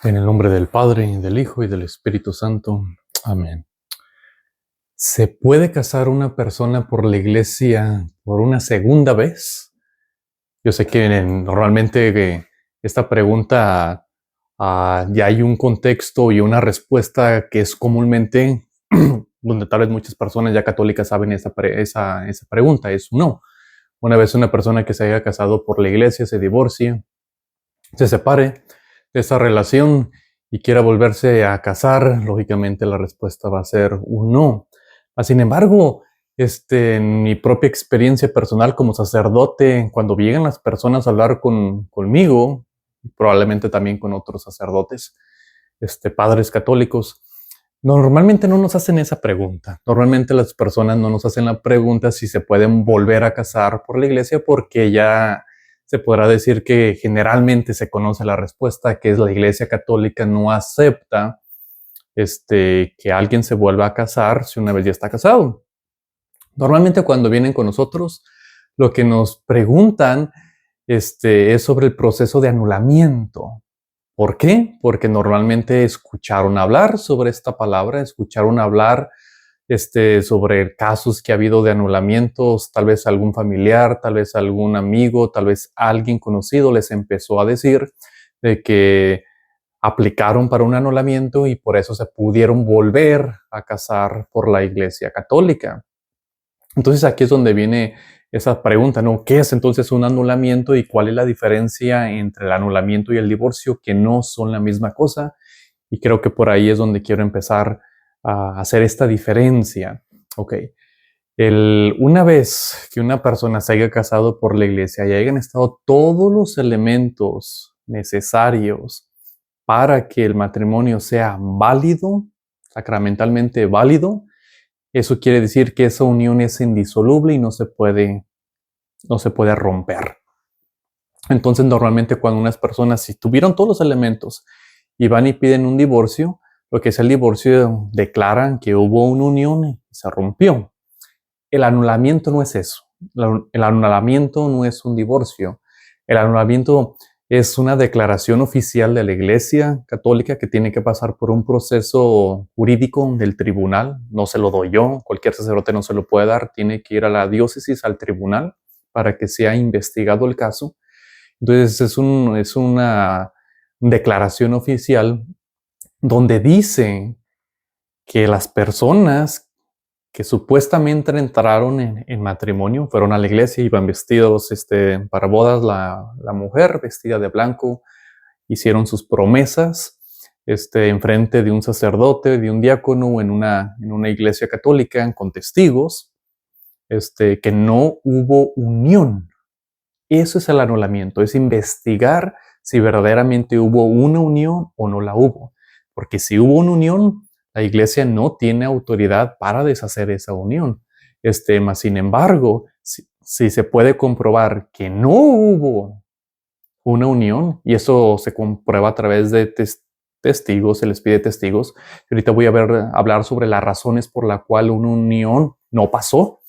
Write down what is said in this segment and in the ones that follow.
En el nombre del Padre, y del Hijo, y del Espíritu Santo. Amén. ¿Se puede casar una persona por la iglesia por una segunda vez? Yo sé que normalmente esta pregunta ya hay un contexto y una respuesta que es comúnmente donde tal vez muchas personas ya católicas saben esa pregunta, es no. Una vez una persona que se haya casado por la iglesia se divorcie, se separe de esa relación y quiera volverse a casar, lógicamente la respuesta va a ser un no. Sin embargo, en mi propia experiencia personal como sacerdote, cuando llegan las personas a hablar conmigo, probablemente también con otros sacerdotes, padres católicos, normalmente no nos hacen esa pregunta. Normalmente las personas no nos hacen la pregunta si se pueden volver a casar por la iglesia porque ya se podrá decir que generalmente se conoce la respuesta, que es la iglesia católica no acepta que alguien se vuelva a casar si una vez ya está casado. Normalmente cuando vienen con nosotros, lo que nos preguntan es sobre el proceso de anulamiento. ¿Por qué? Porque normalmente escucharon hablar sobre esta palabra, escucharon hablar sobre casos que ha habido de anulamientos, tal vez algún familiar, tal vez algún amigo, tal vez alguien conocido les empezó a decir de que aplicaron para un anulamiento y por eso se pudieron volver a casar por la Iglesia Católica. Entonces aquí es donde viene esa pregunta, ¿no? ¿Qué es entonces un anulamiento y cuál es la diferencia entre el anulamiento y el divorcio, que no son la misma cosa? Y creo que por ahí es donde quiero empezar a hacer esta diferencia. Ok. Una vez que una persona se haya casado por la iglesia y hayan estado todos los elementos necesarios para que el matrimonio sea válido, sacramentalmente válido, eso quiere decir que esa unión es indisoluble y no se puede romper. Entonces, normalmente cuando unas personas, si tuvieron todos los elementos y van y piden un divorcio, lo que es el divorcio declaran que hubo una unión y se rompió. El anulamiento no es eso. El anulamiento no es un divorcio. El anulamiento es una declaración oficial de la Iglesia Católica que tiene que pasar por un proceso jurídico del tribunal. No se lo doy yo, cualquier sacerdote no se lo puede dar, tiene que ir a la diócesis, al tribunal, para que sea investigado el caso. Entonces es una declaración oficial donde dice que las personas que supuestamente entraron en matrimonio, fueron a la iglesia, iban vestidos para bodas, la mujer vestida de blanco, hicieron sus promesas en frente de un sacerdote, de un diácono, en una iglesia católica, con testigos, que no hubo unión. Eso es el anulamiento, es investigar si verdaderamente hubo una unión o no la hubo. Porque si hubo una unión, la iglesia no tiene autoridad para deshacer esa unión. Mas, sin embargo, si se puede comprobar que no hubo una unión, y eso se comprueba a través de testigos, se les pide testigos. Y ahorita voy a hablar sobre las razones por la cual una unión no pasó,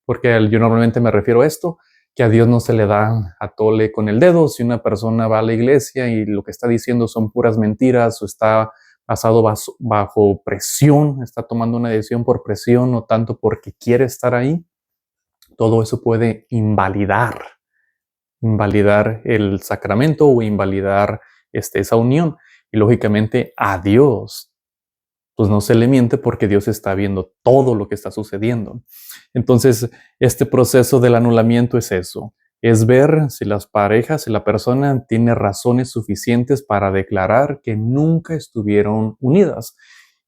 porque yo normalmente me refiero a esto, que a Dios no se le da a tole con el dedo. Si una persona va a la iglesia y lo que está diciendo son puras mentiras o está basado bajo presión, está tomando una decisión por presión, no tanto porque quiere estar ahí, todo eso puede invalidar el sacramento o invalidar esa unión. Y lógicamente a Dios pues no se le miente porque Dios está viendo todo lo que está sucediendo. Entonces, este proceso del anulamiento es eso, es ver si las parejas, si la persona tiene razones suficientes para declarar que nunca estuvieron unidas.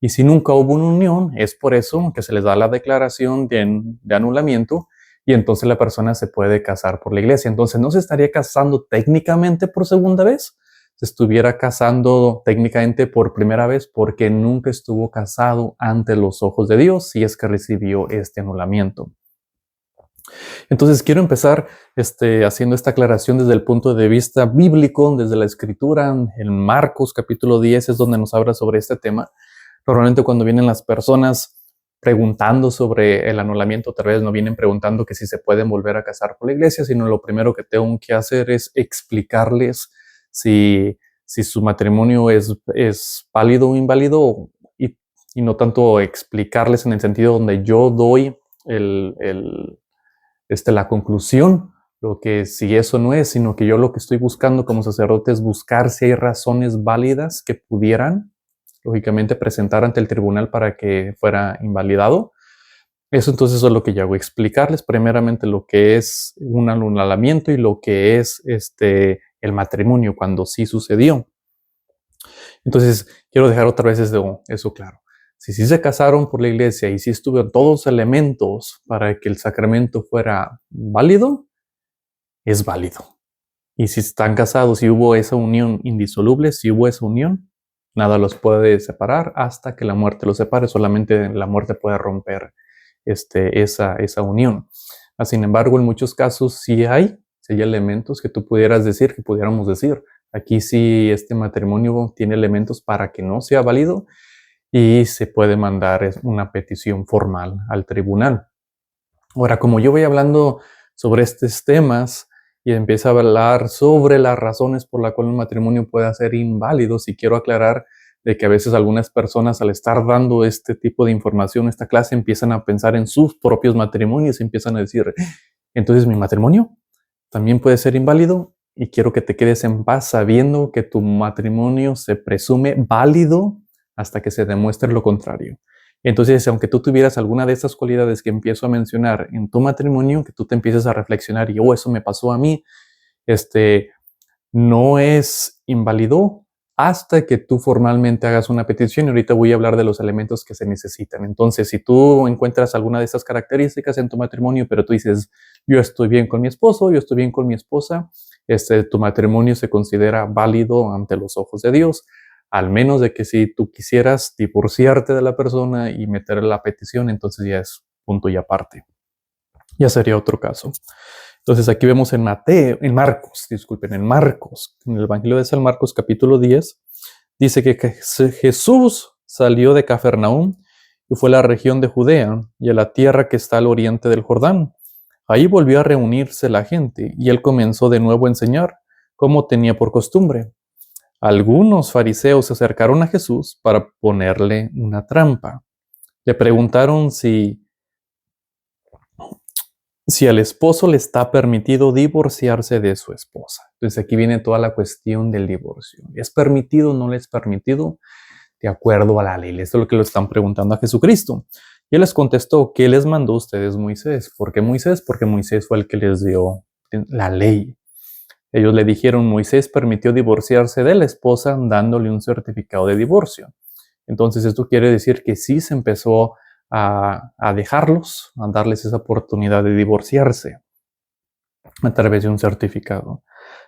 Y si nunca hubo una unión, es por eso que se les da la declaración de anulamiento y entonces la persona se puede casar por la iglesia. Entonces, no se estaría casando técnicamente por segunda vez, se estuviera casando técnicamente por primera vez porque nunca estuvo casado ante los ojos de Dios si es que recibió este anulamiento. Entonces quiero empezar haciendo esta aclaración desde el punto de vista bíblico, desde la escritura. En Marcos capítulo 10 es donde nos habla sobre este tema. Normalmente cuando vienen las personas preguntando sobre el anulamiento, tal vez no vienen preguntando que si se pueden volver a casar por la iglesia, sino lo primero que tengo que hacer es explicarles si si su matrimonio es válido o inválido, y no tanto explicarles en el sentido donde yo doy la conclusión, lo que si eso no es, sino que yo lo que estoy buscando como sacerdote es buscar si hay razones válidas que pudieran, lógicamente, presentar ante el tribunal para que fuera invalidado. Entonces es lo que yo hago, explicarles primeramente lo que es un anulamiento y lo que es el matrimonio cuando sí sucedió. Entonces quiero dejar otra vez eso claro. Si sí se casaron por la iglesia y sí estuvieron todos los elementos para que el sacramento fuera válido, es válido. Y si están casados, si hubo esa unión indisoluble, si hubo esa unión, nada los puede separar hasta que la muerte los separe. Solamente la muerte puede romper esa unión. Sin embargo, en muchos casos sí hay elementos que tú pudieras decir, que pudiéramos decir. Aquí sí este matrimonio tiene elementos para que no sea válido y se puede mandar una petición formal al tribunal. Ahora, como yo voy hablando sobre estos temas y empiezo a hablar sobre las razones por las cuales un matrimonio puede ser inválido, si quiero aclarar de que a veces algunas personas al estar dando este tipo de información, esta clase, empiezan a pensar en sus propios matrimonios y empiezan a decir, entonces mi matrimonio también puede ser inválido, y quiero que te quedes en paz sabiendo que tu matrimonio se presume válido hasta que se demuestre lo contrario. Entonces, aunque tú tuvieras alguna de esas cualidades que empiezo a mencionar en tu matrimonio, que tú te empieces a reflexionar y, eso me pasó a mí, no es inválido hasta que tú formalmente hagas una petición. Y ahorita voy a hablar de los elementos que se necesitan. Entonces, si tú encuentras alguna de esas características en tu matrimonio, pero tú dices, yo estoy bien con mi esposo, yo estoy bien con mi esposa, tu matrimonio se considera válido ante los ojos de Dios, al menos de que si tú quisieras divorciarte de la persona y meter la petición, entonces ya es punto y aparte. Ya sería otro caso. Entonces aquí vemos en Marcos, en el Evangelio de San Marcos, capítulo 10, dice que Jesús salió de Cafarnaúm y fue a la región de Judea y a la tierra que está al oriente del Jordán. Ahí volvió a reunirse la gente y él comenzó de nuevo a enseñar, como tenía por costumbre. Algunos fariseos se acercaron a Jesús para ponerle una trampa. Le preguntaron si al esposo le está permitido divorciarse de su esposa. Entonces aquí viene toda la cuestión del divorcio. ¿Es permitido o no le es permitido? De acuerdo a la ley. Esto es lo que le están preguntando a Jesucristo. Y él les contestó, ¿qué les mandó a ustedes Moisés? ¿Por qué Moisés? Porque Moisés fue el que les dio la ley. Ellos le dijeron, Moisés permitió divorciarse de la esposa dándole un certificado de divorcio. Entonces esto quiere decir que sí se empezó a dejarlos, a darles esa oportunidad de divorciarse a través de un certificado.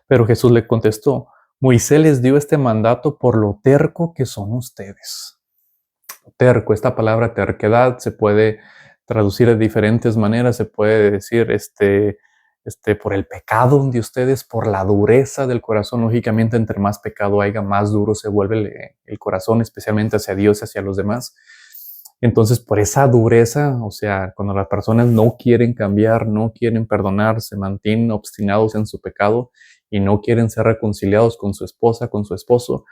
Pero Jesús le contestó, Moisés les dio este mandato por lo terco que son ustedes. Terco, esta palabra terquedad se puede traducir de diferentes maneras, se puede decir por el pecado de ustedes, por la dureza del corazón. Lógicamente, entre más pecado haya, más duro se vuelve el corazón, especialmente hacia Dios y hacia los demás. Entonces, por esa dureza, o sea, cuando las personas no quieren cambiar, no quieren perdonar, se mantienen obstinados en su pecado y no quieren ser reconciliados con su esposa, con su esposo.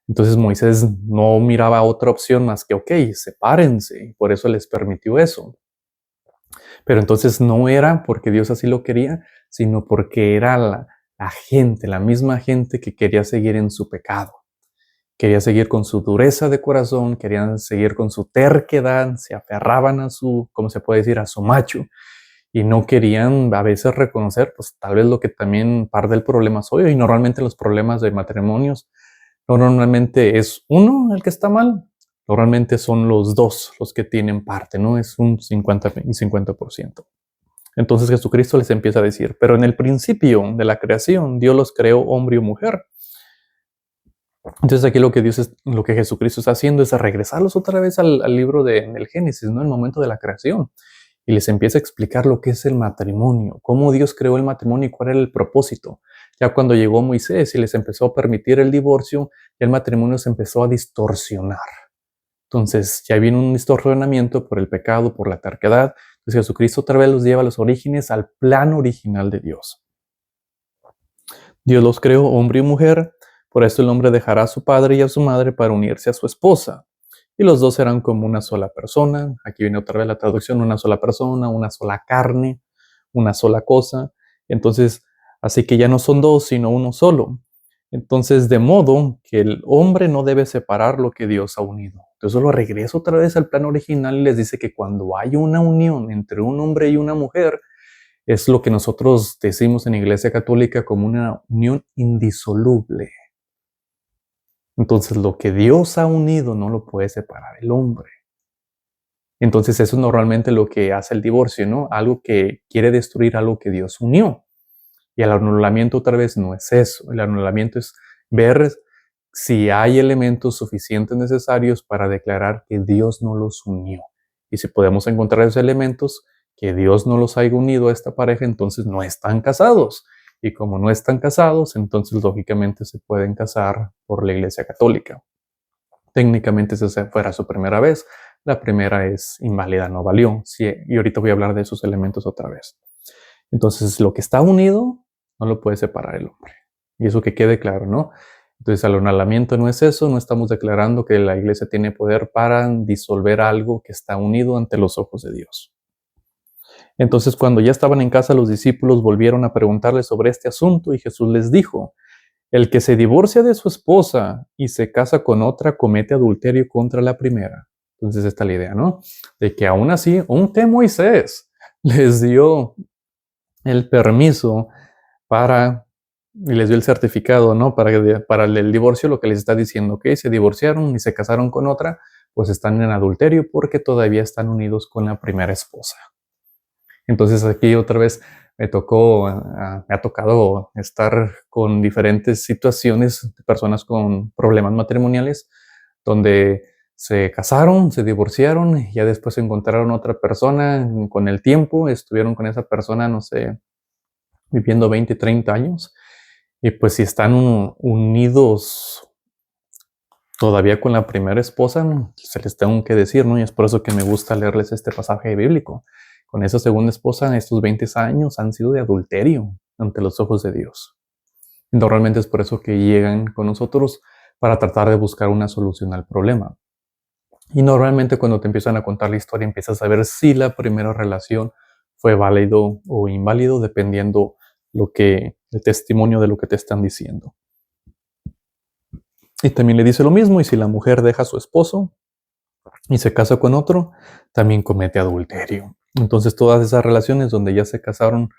Entonces Moisés no miraba otra opción más que, ok, sepárense, y por eso les permitió eso. Pero entonces no era porque Dios así lo quería, sino porque era la gente, la misma gente que quería seguir en su pecado. Quería seguir con su dureza de corazón, querían seguir con su terquedad, se aferraban a su, ¿cómo se puede decir?, a su macho, y no querían a veces reconocer, pues tal vez lo que también parte del problema soy, y normalmente los problemas de matrimonios, no normalmente es uno el que está mal, normalmente son los dos los que tienen parte, ¿no? Es un 50 y 50%. Entonces Jesucristo les empieza a decir, pero en el principio de la creación, Dios los creó hombre y mujer. Entonces aquí lo que Jesucristo está haciendo es regresarlos otra vez al libro del Génesis, ¿no? El momento de la creación. Y les empieza a explicar lo que es el matrimonio, cómo Dios creó el matrimonio y cuál era el propósito. Ya cuando llegó Moisés y les empezó a permitir el divorcio, el matrimonio se empezó a distorsionar. Entonces ya viene un distorsionamiento por el pecado, por la terquedad. Entonces Jesucristo otra vez los lleva a los orígenes, al plan original de Dios. Dios los creó hombre y mujer Por esto el hombre dejará a su padre y a su madre para unirse a su esposa. Y los dos serán como una sola persona. Aquí viene otra vez la traducción, una sola persona, una sola carne, una sola cosa. Entonces, así que ya no son dos, sino uno solo. Entonces, de modo que el hombre no debe separar lo que Dios ha unido. Entonces lo regreso otra vez al plan original y les dice que cuando hay una unión entre un hombre y una mujer, es lo que nosotros decimos en Iglesia Católica como una unión indisoluble. Entonces lo que Dios ha unido no lo puede separar el hombre. Entonces eso es normalmente lo que hace el divorcio, ¿no? Algo que quiere destruir algo que Dios unió. Y el anulamiento otra vez no es eso. El anulamiento es ver si hay elementos suficientes necesarios para declarar que Dios no los unió. Y si podemos encontrar esos elementos, que Dios no los haya unido a esta pareja, entonces no están casados. Y como no están casados, entonces lógicamente se pueden casar por la Iglesia Católica. Técnicamente, si fuera su primera vez, la primera es inválida, no valió. Sí, y ahorita voy a hablar de esos elementos otra vez. Entonces, lo que está unido no lo puede separar el hombre. Y eso que quede claro, ¿no? Entonces, el anulamiento no es eso, no estamos declarando que la iglesia tiene poder para disolver algo que está unido ante los ojos de Dios. Entonces, cuando ya estaban en casa, los discípulos volvieron a preguntarle sobre este asunto y Jesús les dijo, el que se divorcia de su esposa y se casa con otra comete adulterio contra la primera. Entonces, esta es la idea, ¿no? De que aún así, aunque Moisés les dio el permiso y les dio el certificado, ¿no? Para el divorcio, lo que les está diciendo, que se divorciaron y se casaron con otra, pues están en adulterio porque todavía están unidos con la primera esposa. Entonces aquí otra vez me ha tocado estar con diferentes situaciones de personas con problemas matrimoniales donde se casaron, se divorciaron y ya después encontraron otra persona con el tiempo, estuvieron con esa persona, no sé, viviendo 20, 30 años y pues si están unidos todavía con la primera esposa, se les tengo que decir, ¿no? Y es por eso que me gusta leerles este pasaje bíblico. Con esa segunda esposa, estos 20 años han sido de adulterio ante los ojos de Dios. Normalmente es por eso que llegan con nosotros para tratar de buscar una solución al problema. Y normalmente cuando te empiezan a contar la historia, empiezas a ver si la primera relación fue válido o inválido, dependiendo el testimonio de lo que te están diciendo. Y también le dice lo mismo, y si la mujer deja a su esposo y se casa con otro, también comete adulterio. Entonces todas esas relaciones donde ya se casaron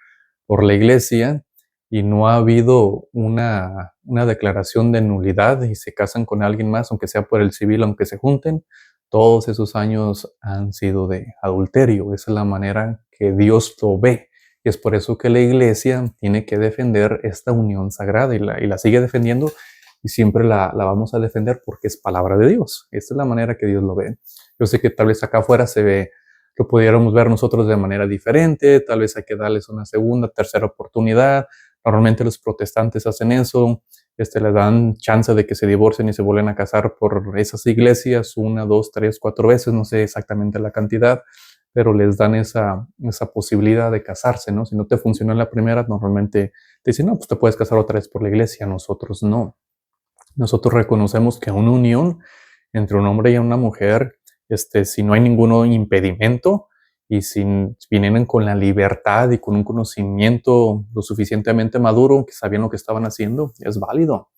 por la iglesia y no ha habido una declaración de nulidad y se casan con alguien más, aunque sea por el civil, aunque se junten, todos esos años han sido de adulterio. Esa es la manera que Dios lo ve. Y es por eso que la iglesia tiene que defender esta unión sagrada y la sigue defendiendo y siempre la vamos a defender porque es palabra de Dios. Esta es la manera que Dios lo ve. Yo sé que tal vez acá afuera lo pudiéramos ver nosotros de manera diferente, tal vez hay que darles una segunda, tercera oportunidad. Normalmente los protestantes hacen eso, le dan chance de que se divorcien y se vuelven a casar por esas iglesias, 1, 2, 3, 4 veces, no sé exactamente la cantidad, pero les dan esa posibilidad de casarse, ¿no? Si no te funcionó en la primera, normalmente te dicen, no, pues te puedes casar otra vez por la iglesia, nosotros no. Nosotros reconocemos que una unión entre un hombre y una mujer, si no hay ningún impedimento y si vienen con la libertad y con un conocimiento lo suficientemente maduro, que sabían lo que estaban haciendo, es válido.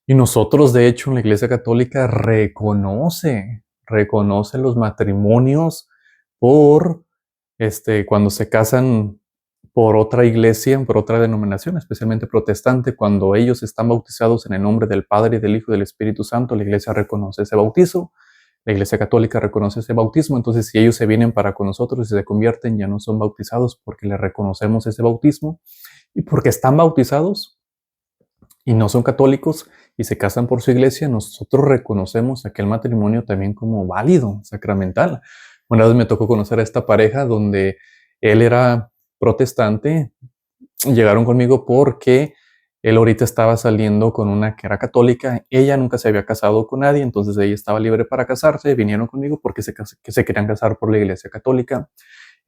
Y nosotros, de hecho, en la Iglesia Católica reconoce los matrimonios cuando se casan por otra iglesia, por otra denominación, especialmente protestante, cuando ellos están bautizados en el nombre del Padre, del Hijo y del Espíritu Santo, la iglesia reconoce ese bautizo, la iglesia católica reconoce ese bautismo, entonces si ellos se vienen para con nosotros y se convierten, ya no son bautizados porque les reconocemos ese bautismo, y porque están bautizados y no son católicos y se casan por su iglesia, nosotros reconocemos aquel matrimonio también como válido, sacramental. Una vez me tocó conocer a esta pareja donde él era protestante, llegaron conmigo porque él ahorita estaba saliendo con una que era católica, ella nunca se había casado con nadie, entonces ella estaba libre para casarse, vinieron conmigo porque se querían casar por la iglesia católica.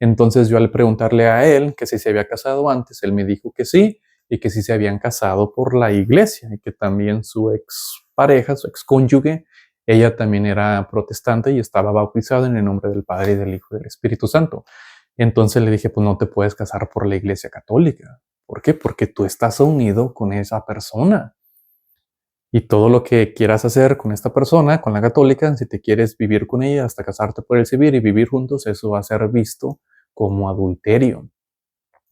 Entonces yo al preguntarle a él que si se había casado antes, él me dijo que sí, y que sí se habían casado por la iglesia y que también su expareja, su excónyuge, ella también era protestante y estaba bautizada en el nombre del Padre y del Hijo y del Espíritu Santo. Entonces le dije, pues no te puedes casar por la iglesia católica. ¿Por qué? Porque tú estás unido con esa persona. Y todo lo que quieras hacer con esta persona, con la católica, si te quieres vivir con ella hasta casarte por el civil y vivir juntos, eso va a ser visto como adulterio.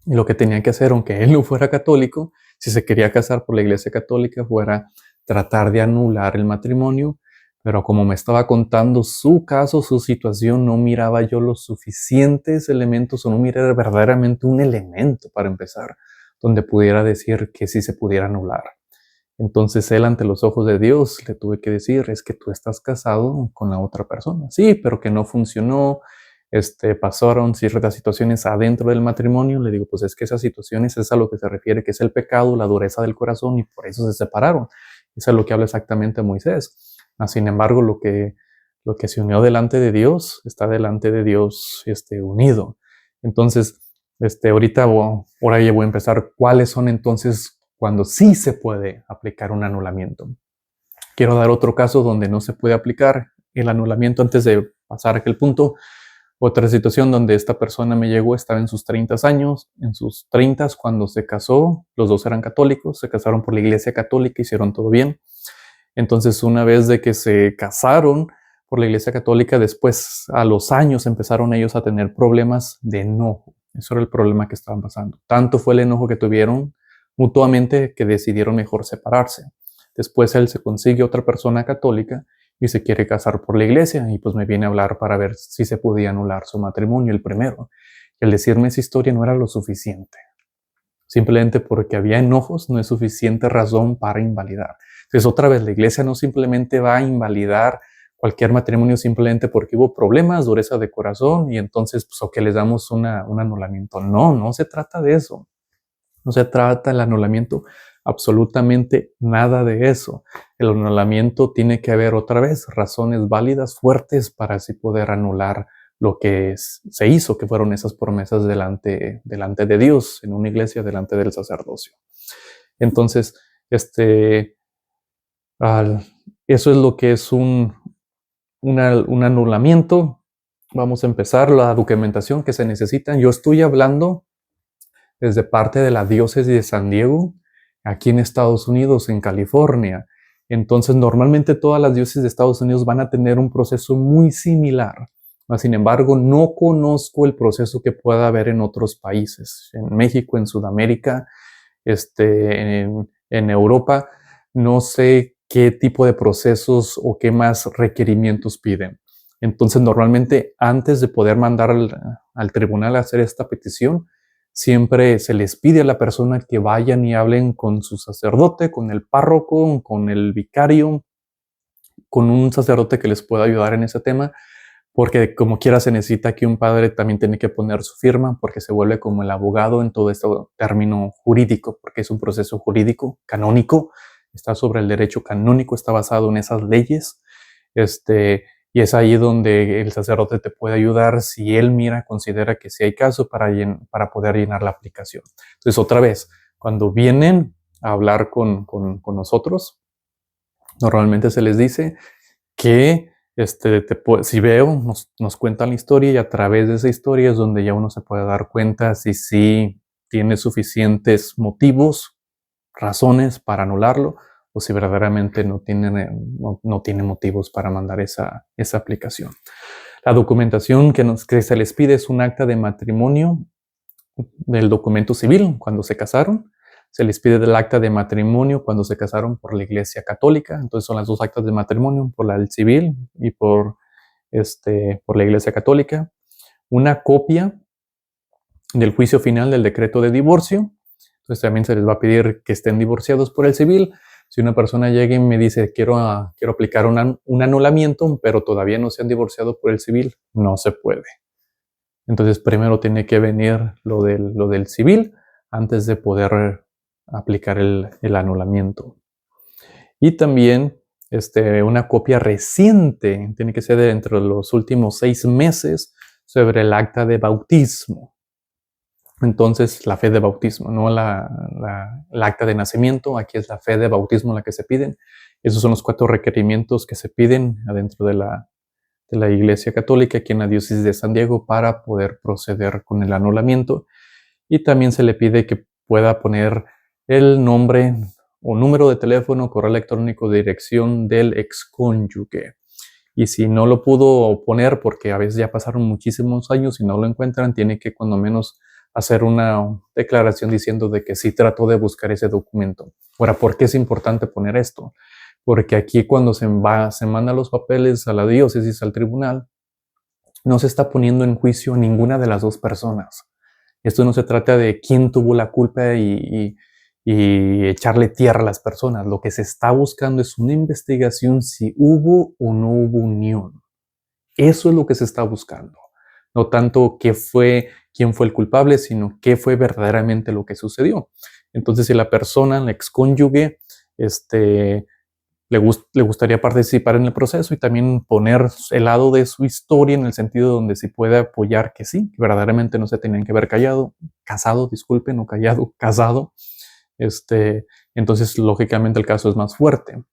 Y lo que tenía que hacer, aunque él no fuera católico, si se quería casar por la iglesia católica, fuera tratar de anular el matrimonio. Pero como me estaba contando su caso, su situación, no miraba yo los suficientes elementos o no miraba verdaderamente un elemento para empezar, donde pudiera decir que sí se pudiera anular. Entonces él ante los ojos de Dios le tuve que decir, es que tú estás casado con la otra persona. Sí, pero que no funcionó, pasaron ciertas situaciones adentro del matrimonio. Le digo, pues es que esas situaciones es a lo que se refiere, que es el pecado, la dureza del corazón y por eso se separaron. Eso es lo que habla exactamente Moisés. Sin embargo, lo que se unió delante de Dios, está delante de Dios unido. Entonces, ahora ya voy a empezar. ¿Cuáles son entonces cuando sí se puede aplicar un anulamiento? Quiero dar otro caso donde no se puede aplicar el anulamiento antes de pasar a aquel punto. Otra situación donde esta persona me llegó, estaba en sus 30 años, en sus 30 cuando se casó, los dos eran católicos, se casaron por la iglesia católica, hicieron todo bien. Entonces, una vez de que se casaron por la iglesia católica, después a los años empezaron ellos a tener problemas de enojo. Eso era el problema que estaban pasando. Tanto fue el enojo que tuvieron mutuamente que decidieron mejor separarse. Después él se consigue otra persona católica y se quiere casar por la iglesia y pues me viene a hablar para ver si se podía anular su matrimonio, el primero. Y el decirme esa historia no era lo suficiente. Simplemente porque había enojos no es suficiente razón para invalidar. Entonces otra vez la iglesia no simplemente va a invalidar cualquier matrimonio simplemente porque hubo problemas, dureza de corazón y entonces pues o que les damos un anulamiento. No, no se trata de eso. No se trata el anulamiento absolutamente nada de eso. El anulamiento tiene que haber otra vez razones válidas, fuertes para así poder anular lo que se hizo, que fueron esas promesas delante de Dios, en una iglesia, delante del sacerdocio. Entonces, eso es lo que es un anulamiento. Vamos a empezar la documentación que se necesita. Yo estoy hablando desde parte de la diócesis de San Diego, aquí en Estados Unidos, en California. Entonces, normalmente todas las diócesis de Estados Unidos van a tener un proceso muy similar. Sin embargo, no conozco el proceso que pueda haber en otros países. En México, en Sudamérica, en Europa, no sé qué tipo de procesos o qué más requerimientos piden. Entonces, normalmente, antes de poder mandar al tribunal a hacer esta petición, siempre se les pide a la persona que vayan y hablen con su sacerdote, con el párroco, con el vicario, con un sacerdote que les pueda ayudar en ese tema, porque como quiera se necesita que un padre también tiene que poner su firma, porque se vuelve como el abogado en todo este término jurídico, porque es un proceso jurídico, canónico, está sobre el derecho canónico, está basado en esas leyes, y es ahí donde el sacerdote te puede ayudar si él considera que sí hay caso para poder llenar la aplicación. Entonces, otra vez, cuando vienen a hablar con nosotros, normalmente se les dice que si veo, nos cuentan la historia y a través de esa historia es donde ya uno se puede dar cuenta si sí tiene suficientes motivos, razones para anularlo o si verdaderamente no tiene motivos para mandar esa aplicación. La documentación que se les pide es un acta de matrimonio del documento civil cuando se casaron. Se les pide del acta de matrimonio cuando se casaron por la Iglesia Católica. Entonces son las dos actas de matrimonio, por la del civil y por la Iglesia Católica. Una copia del juicio final del decreto de divorcio. Entonces también se les va a pedir que estén divorciados por el civil. Si una persona llega y me dice quiero aplicar un anulamiento, pero todavía no se han divorciado por el civil, no se puede. Entonces primero tiene que venir lo del civil antes de poder aplicar el anulamiento. Y también una copia reciente, tiene que ser de entre los últimos 6 meses, sobre el acta de bautismo. Entonces, la fe de bautismo, no el acta de nacimiento, aquí es la fe de bautismo la que se piden. Esos son los 4 requerimientos que se piden adentro de la Iglesia Católica aquí en la Diócesis de San Diego para poder proceder con el anulamiento. Y también se le pide que pueda poner el nombre o número de teléfono, correo electrónico, dirección del excónyuge. Y si no lo pudo poner, porque a veces ya pasaron muchísimos años y no lo encuentran, tiene que cuando menos hacer una declaración diciendo de que sí trató de buscar ese documento. Ahora, ¿por qué es importante poner esto? Porque aquí cuando se manda los papeles a la diócesis, al tribunal, no se está poniendo en juicio a ninguna de las dos personas. Esto no se trata de quién tuvo la culpa y echarle tierra a las personas. Lo que se está buscando es una investigación si hubo o no hubo unión. Eso es lo que se está buscando. No tanto quién fue el culpable, sino qué fue verdaderamente lo que sucedió. Entonces, si la persona, el excónyuge, le gustaría participar en el proceso y también poner el lado de su historia en el sentido donde se puede apoyar que sí, que verdaderamente no se tenían que haber casado, disculpen, no callado, casado. Entonces, lógicamente, el caso es más fuerte.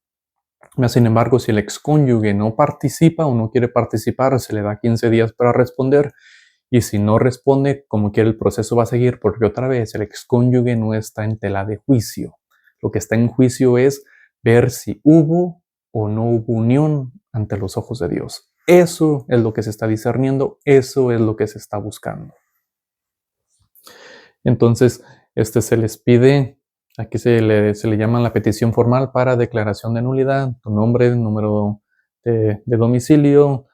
Sin embargo, si el excónyuge no participa o no quiere participar, se le da 15 días para responder. Y si no responde, como quiera, el proceso va a seguir, porque otra vez el excónyuge no está en tela de juicio. Lo que está en juicio es ver si hubo o no hubo unión ante los ojos de Dios. Eso es lo que se está discerniendo, eso es lo que se está buscando. Entonces, se les pide, aquí se le llama la petición formal para declaración de nulidad, tu nombre, número de domicilio,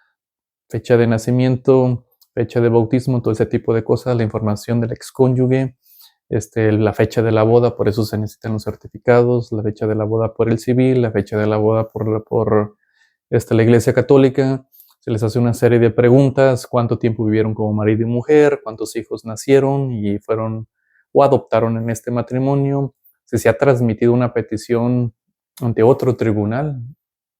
fecha de nacimiento, fecha de bautismo, todo ese tipo de cosas, la información del excónyuge, la fecha de la boda, por eso se necesitan los certificados, la fecha de la boda por el civil, la fecha de la boda por la Iglesia Católica. Se les hace una serie de preguntas: cuánto tiempo vivieron como marido y mujer, cuántos hijos nacieron y fueron o adoptaron en este matrimonio, si se ha transmitido una petición ante otro tribunal.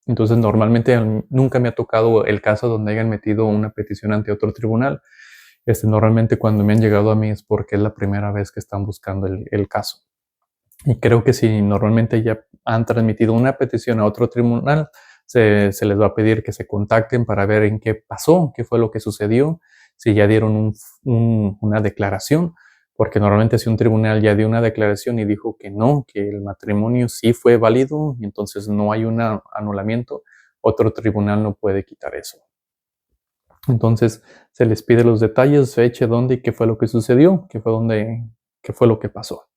Entonces, normalmente nunca me ha tocado el caso donde hayan metido una petición ante otro tribunal. Normalmente cuando me han llegado a mí es porque es la primera vez que están buscando el caso. Y creo que si normalmente ya han transmitido una petición a otro tribunal, se les va a pedir que se contacten para ver en qué pasó, qué fue lo que sucedió, si ya dieron una declaración, porque normalmente si un tribunal ya dio una declaración y dijo que no, que el matrimonio sí fue válido y entonces no hay un anulamiento, otro tribunal no puede quitar eso. Entonces se les pide los detalles, fecha, dónde y qué fue lo que sucedió, qué fue lo que pasó.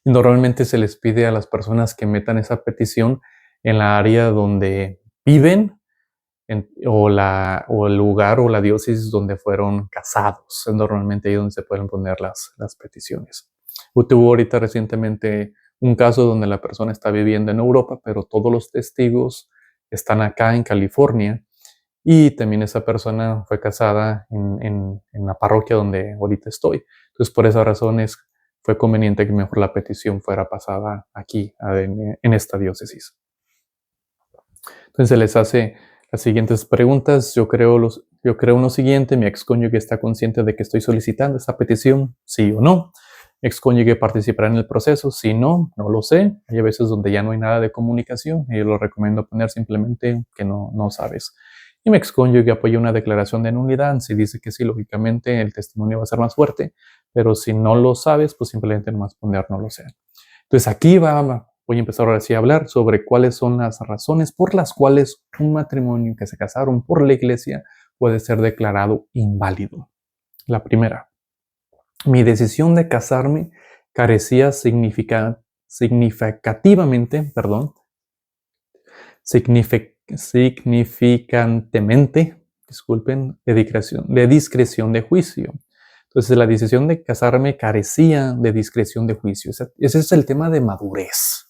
Y normalmente se les pide a las personas que metan esa petición en la área donde viven o el lugar o la diócesis donde fueron casados. Es normalmente ahí donde se pueden poner las peticiones. Tuvo ahorita recientemente un caso donde la persona está viviendo en Europa, pero todos los testigos están acá en California. Y también esa persona fue casada en la parroquia donde ahorita estoy. Entonces, por esas razones, fue conveniente que mejor la petición fuera pasada aquí, en esta diócesis. Entonces, se les hace las siguientes preguntas. Yo creo en lo siguiente: mi excónyuge está consciente de que estoy solicitando esta petición, sí o no. Mi excónyuge participará en el proceso, sí o no, no lo sé. Hay veces donde ya no hay nada de comunicación y yo lo recomiendo poner simplemente que no sabes. Y mi excónyuge apoya una declaración de nulidad. Si dice que sí, lógicamente el testimonio va a ser más fuerte, pero si no lo sabes, pues simplemente nomás poner no lo sé. Entonces aquí voy a empezar ahora sí a hablar sobre cuáles son las razones por las cuales un matrimonio que se casaron por la iglesia puede ser declarado inválido. La primera: mi decisión de casarme carecía significantemente de discreción de juicio. Entonces, la decisión de casarme carecía de discreción de juicio. Ese es el tema de madurez.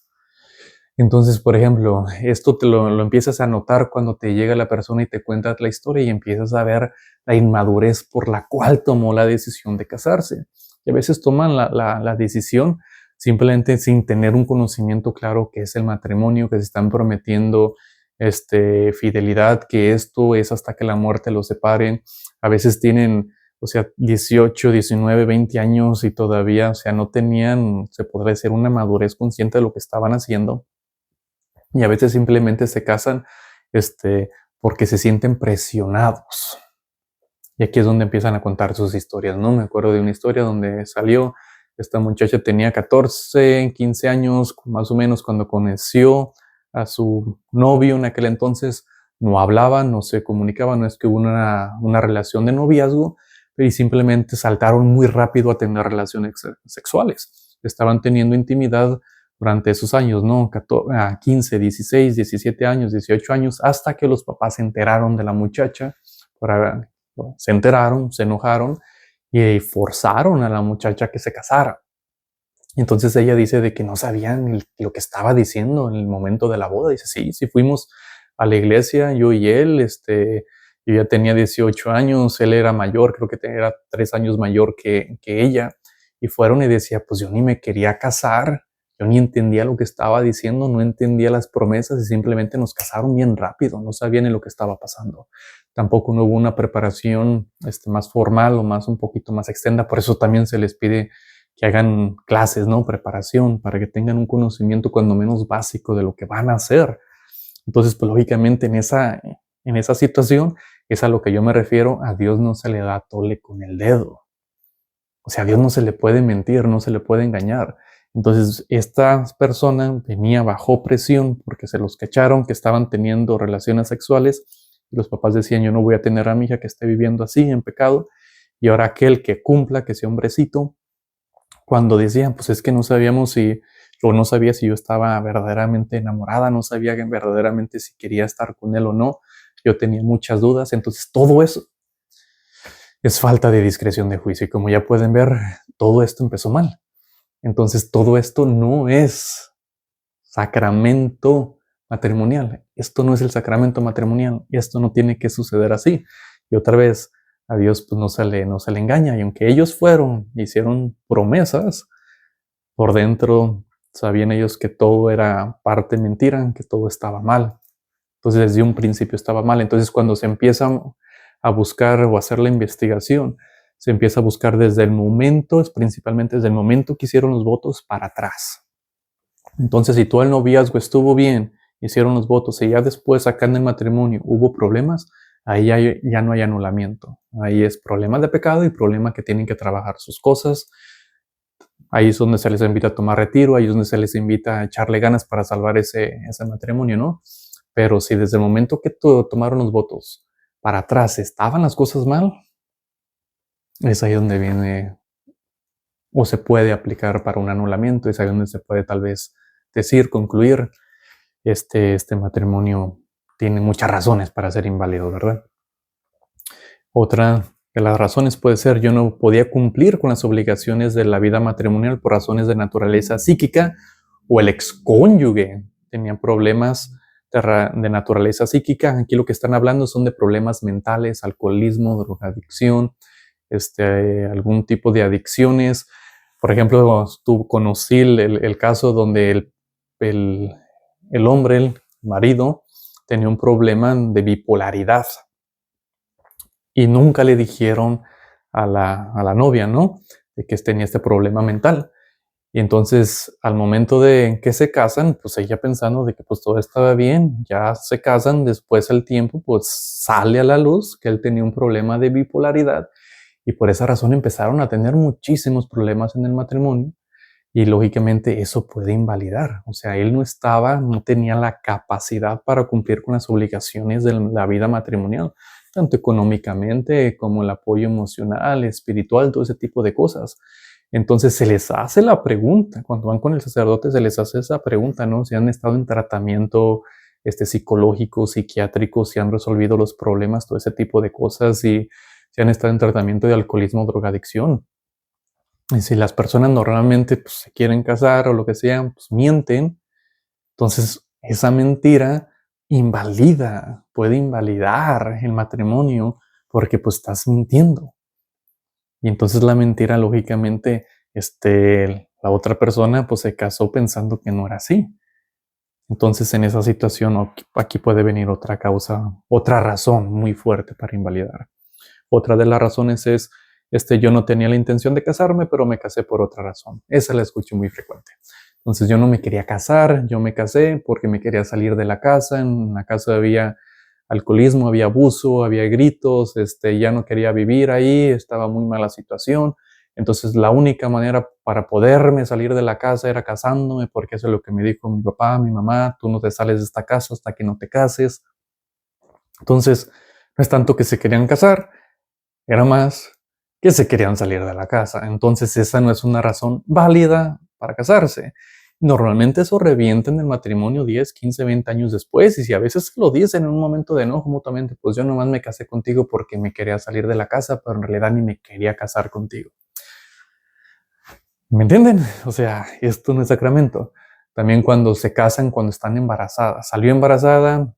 Entonces, por ejemplo, esto te lo empiezas a notar cuando te llega la persona y te cuenta la historia y empiezas a ver la inmadurez por la cual tomó la decisión de casarse. Y a veces toman la decisión simplemente sin tener un conocimiento claro que es el matrimonio, que se están prometiendo fidelidad, que esto es hasta que la muerte los separe. A veces tienen o sea, 18, 19, 20 años y todavía, o sea, no tenían, se podría decir, una madurez consciente de lo que estaban haciendo. Y a veces simplemente se casan, porque se sienten presionados. Y aquí es donde empiezan a contar sus historias, ¿no? Me acuerdo de una historia donde salió, esta muchacha tenía 14, 15 años, más o menos, cuando conoció a su novio en aquel entonces. No hablaban, no se comunicaban, no es que hubo una relación de noviazgo, y simplemente saltaron muy rápido a tener relaciones sexuales. Estaban teniendo intimidad durante esos años, ¿no? 15, 16, 17 años, 18 años, hasta que los papás se enteraron de la muchacha. Se enteraron, se enojaron y forzaron a la muchacha que se casara. Entonces ella dice de que no sabían lo que estaba diciendo en el momento de la boda. Dice, sí fuimos a la iglesia, yo y él, yo ya tenía 18 años, él era mayor, creo que era 3 años mayor que ella. Y fueron y decía, pues yo ni me quería casar, yo ni entendía lo que estaba diciendo, no entendía las promesas y simplemente nos casaron bien rápido, no sabían ni lo que estaba pasando. Tampoco no hubo una preparación más formal o un poquito más extenda, por eso también se les pide que hagan clases, ¿no? Preparación, para que tengan un conocimiento cuando menos básico de lo que van a hacer. Entonces, pues lógicamente en esa situación es a lo que yo me refiero. A Dios no se le da tole con el dedo. O sea, a Dios no se le puede mentir, no se le puede engañar. Entonces, esta persona venía bajo presión porque se los cacharon que estaban teniendo relaciones sexuales y los papás decían, yo no voy a tener a mi hija que esté viviendo así en pecado, y ahora aquel que cumpla, que sea hombrecito, cuando decían, pues es que no sabíamos no sabía si yo estaba verdaderamente enamorada, no sabía verdaderamente si quería estar con él o no, yo tenía muchas dudas. Entonces todo eso es falta de discreción de juicio, y como ya pueden ver, todo esto empezó mal. Entonces todo esto no es sacramento matrimonial, esto no es el sacramento matrimonial, esto no tiene que suceder así. Y otra vez, a Dios pues no se le engaña, y aunque ellos hicieron promesas, por dentro sabían ellos que todo era parte mentira, que todo estaba mal. Entonces desde un principio estaba mal. Entonces cuando se empieza a buscar o a hacer la investigación, se empieza a buscar desde el momento, principalmente desde el momento que hicieron los votos para atrás. Entonces si todo el noviazgo estuvo bien, hicieron los votos y ya después acá en el matrimonio hubo problemas, ahí ya no hay anulamiento. Ahí es problema de pecado y problema que tienen que trabajar sus cosas. Ahí es donde se les invita a tomar retiro, ahí es donde se les invita a echarle ganas para salvar ese matrimonio, ¿no? Pero si desde el momento que tomaron los votos para atrás estaban las cosas mal, es ahí donde viene o se puede aplicar para un anulamiento, es ahí donde se puede tal vez concluir, este matrimonio tiene muchas razones para ser inválido, ¿verdad? Otra de las razones puede ser, yo no podía cumplir con las obligaciones de la vida matrimonial por razones de naturaleza psíquica, o el excónyuge tenía problemas de naturaleza psíquica. Aquí lo que están hablando son de problemas mentales, alcoholismo, drogadicción, algún tipo de adicciones. Por ejemplo, conocí el caso donde el hombre, el marido, tenía un problema de bipolaridad y nunca le dijeron a la novia, ¿no? De que tenía este problema mental. Y entonces, al momento de que se casan, pues ella pensando de que pues todo estaba bien, ya se casan, después el tiempo pues sale a la luz que él tenía un problema de bipolaridad, y por esa razón empezaron a tener muchísimos problemas en el matrimonio, y lógicamente eso puede invalidar. O sea, él no tenía la capacidad para cumplir con las obligaciones de la vida matrimonial, tanto económicamente como el apoyo emocional, espiritual, todo ese tipo de cosas. Entonces se les hace la pregunta, cuando van con el sacerdote se les hace esa pregunta, ¿no? Si han estado en tratamiento psicológico, psiquiátrico, si han resolvido los problemas, todo ese tipo de cosas, y si han estado en tratamiento de alcoholismo o drogadicción. Y si las personas normalmente pues, se quieren casar o lo que sea, pues mienten, entonces esa mentira puede invalidar el matrimonio, porque pues estás mintiendo. Y entonces la mentira, lógicamente, la otra persona pues se casó pensando que no era así. Entonces en esa situación aquí puede venir otra causa, otra razón muy fuerte para invalidar. Otra de las razones es yo no tenía la intención de casarme, pero me casé por otra razón. Esa la escucho muy frecuente. Entonces yo no me quería casar, yo me casé porque me quería salir de la casa. En la casa había alcoholismo, había abuso, había gritos, ya no quería vivir ahí, estaba muy mala situación. Entonces la única manera para poderme salir de la casa era casándome, porque eso es lo que me dijo mi papá, mi mamá: tú no te sales de esta casa hasta que no te cases. Entonces no es tanto que se querían casar, era más que se querían salir de la casa. Entonces esa no es una razón válida para casarse. Normalmente eso revienta en el matrimonio 10, 15, 20 años después, y si a veces lo dicen en un momento de enojo mutuamente: pues yo nomás me casé contigo porque me quería salir de la casa, pero en realidad ni me quería casar contigo. ¿Me entienden? O sea, esto no es sacramento. También cuando se casan, cuando están embarazadas. Salió embarazada,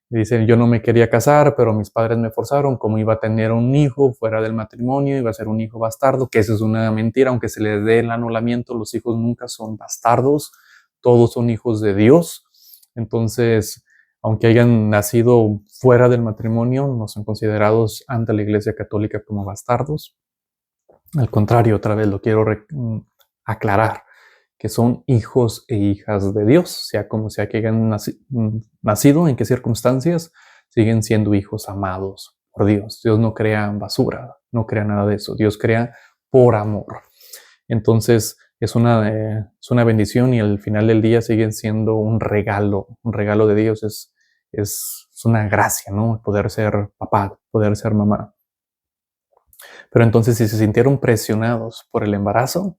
dicen: yo no me quería casar, pero mis padres me forzaron. Como iba a tener un hijo fuera del matrimonio, iba a ser un hijo bastardo, que eso es una mentira. Aunque se les dé el anulamiento, los hijos nunca son bastardos, todos son hijos de Dios. Entonces, aunque hayan nacido fuera del matrimonio, no son considerados ante la Iglesia Católica como bastardos. Al contrario, otra vez lo quiero aclarar, que son hijos e hijas de Dios, sea como sea que hayan nacido, en qué circunstancias, siguen siendo hijos amados por Dios. Dios no crea basura, no crea nada de eso. Dios crea por amor. Entonces es una bendición, y al final del día siguen siendo un regalo de Dios. Es una gracia, ¿no? Poder ser papá, poder ser mamá. Pero entonces, si se sintieron presionados por el embarazo,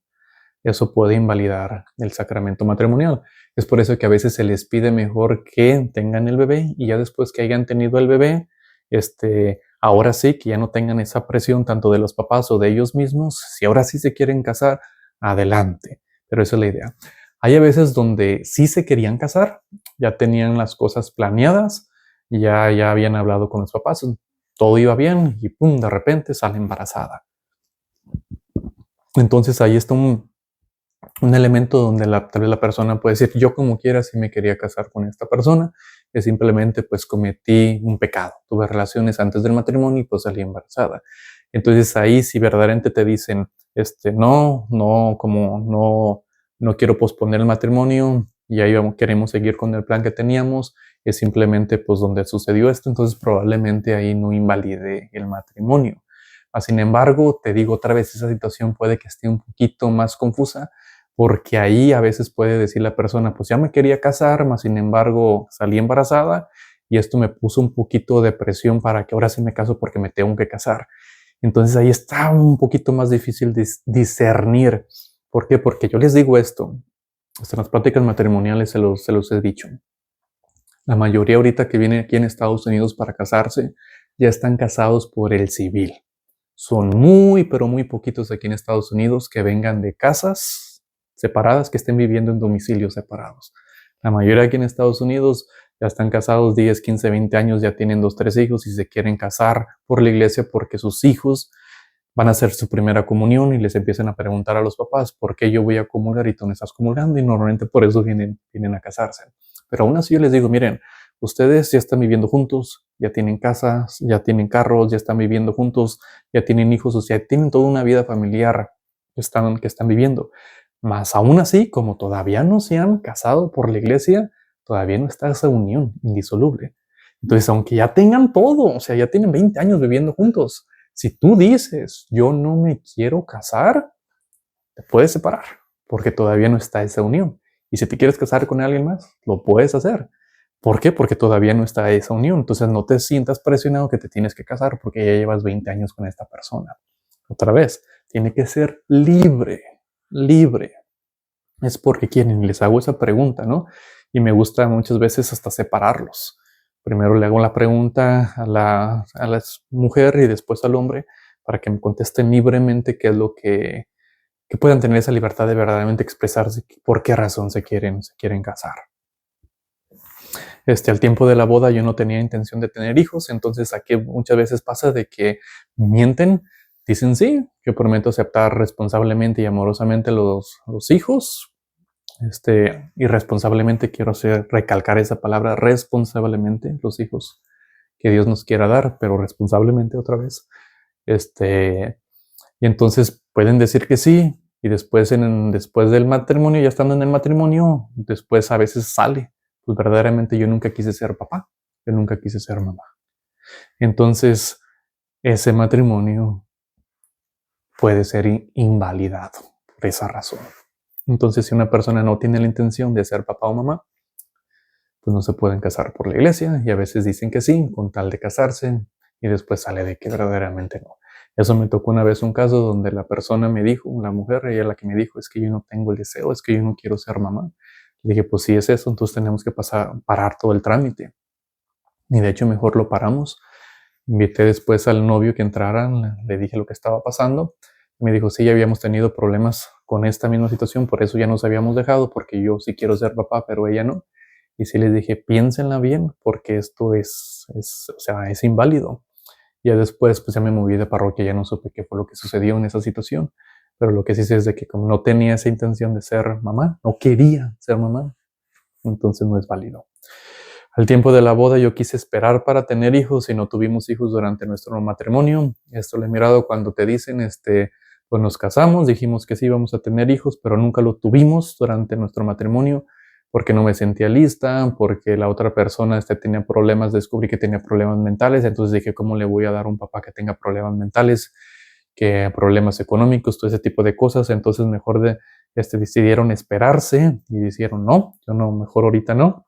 eso puede invalidar el sacramento matrimonial. Es por eso que a veces se les pide mejor que tengan el bebé, y ya después que hayan tenido el bebé, ahora sí que ya no tengan esa presión tanto de los papás o de ellos mismos. Si ahora sí se quieren casar, adelante. Pero esa es la idea. Hay a veces donde sí se querían casar, ya tenían las cosas planeadas, ya habían hablado con los papás, todo iba bien, y pum, de repente sale embarazada. Entonces ahí está un elemento donde tal vez la persona puede decir: yo como quiera sí me quería casar con esta persona, que simplemente pues cometí un pecado, tuve relaciones antes del matrimonio y pues salí embarazada. Entonces ahí, si verdaderamente te dicen, no quiero posponer el matrimonio y ahí queremos seguir con el plan que teníamos, es simplemente pues donde sucedió esto, entonces probablemente ahí no invalide el matrimonio. Sin embargo, te digo otra vez, esa situación puede que esté un poquito más confusa, porque ahí a veces puede decir la persona: pues ya me quería casar, mas sin embargo salí embarazada, y esto me puso un poquito de presión para que ahora sí me caso porque me tengo que casar. Entonces ahí está un poquito más difícil discernir. ¿Por qué? Porque yo les digo esto, hasta en las prácticas matrimoniales se los he dicho. La mayoría ahorita que viene aquí en Estados Unidos para casarse, ya están casados por el civil. Son muy, pero muy poquitos aquí en Estados Unidos que vengan de casas separadas, que estén viviendo en domicilios separados. La mayoría aquí en Estados Unidos ya están casados 10, 15, 20 años, ya tienen 2, 3 hijos y se quieren casar por la iglesia porque sus hijos van a hacer su primera comunión, y les empiezan a preguntar a los papás: ¿por qué yo voy a comulgar y tú no estás comulgando? Y normalmente por eso vienen a casarse. Pero aún así yo les digo: miren, ustedes ya están viviendo juntos, ya tienen casas, ya tienen carros, ya están viviendo juntos, ya tienen hijos, o sea, tienen toda una vida familiar que están viviendo. Mas aún así, como todavía no se han casado por la iglesia, todavía no está esa unión indisoluble. Entonces, aunque ya tengan todo, o sea, ya tienen 20 años viviendo juntos, si tú dices: yo no me quiero casar, te puedes separar, porque todavía no está esa unión. Y si te quieres casar con alguien más, lo puedes hacer. ¿Por qué? Porque todavía no está esa unión. Entonces no te sientas presionado que te tienes que casar porque ya llevas 20 años con esta persona. Otra vez, tiene que ser libre, libre. Es porque quieren. Les hago esa pregunta, ¿no? Y me gusta muchas veces hasta separarlos. Primero le hago la pregunta a la mujer y después al hombre, para que me contesten libremente qué es lo que puedan tener esa libertad de verdaderamente expresarse por qué razón se quieren casar. Al tiempo de la boda yo no tenía intención de tener hijos, entonces aquí muchas veces pasa de que mienten, dicen: sí, yo prometo aceptar responsablemente y amorosamente los hijos. Irresponsablemente, quiero recalcar esa palabra, responsablemente, los hijos que Dios nos quiera dar, pero responsablemente otra vez. Y entonces pueden decir que sí, y después, después del matrimonio, ya estando en el matrimonio, después a veces sale. Pues verdaderamente yo nunca quise ser papá, yo nunca quise ser mamá. Entonces, ese matrimonio puede ser invalidado por esa razón. Entonces, si una persona no tiene la intención de ser papá o mamá, pues no se pueden casar por la iglesia y a veces dicen que sí, con tal de casarse y después sale de que verdaderamente no. Eso me tocó una vez un caso donde la persona me dijo, la mujer, ella la que me dijo, es que yo no tengo el deseo, es que yo no quiero ser mamá. Le dije, pues si es eso, entonces tenemos que parar todo el trámite. Y de hecho mejor lo paramos. Invité después al novio que entrara, le dije lo que estaba pasando. Me dijo, sí, ya habíamos tenido problemas con esta misma situación, por eso ya nos habíamos dejado, porque yo sí quiero ser papá, pero ella no. Y sí les dije, piénsenla bien, porque esto o sea, es inválido. Ya después, pues ya me moví de parroquia, ya no supe qué fue lo que sucedió en esa situación. Pero lo que sí sé es de que como no tenía esa intención de ser mamá, no quería ser mamá, entonces no es válido. Al tiempo de la boda yo quise esperar para tener hijos y no tuvimos hijos durante nuestro matrimonio. Esto lo he mirado cuando te dicen, pues nos casamos, dijimos que sí íbamos a tener hijos, pero nunca lo tuvimos durante nuestro matrimonio porque no me sentía lista, porque la otra persona tenía problemas, descubrí que tenía problemas mentales, entonces dije, ¿cómo le voy a dar a un papá que tenga problemas mentales, que problemas económicos, todo ese tipo de cosas? Entonces mejor decidieron esperarse y dijeron, no, yo no, mejor ahorita no.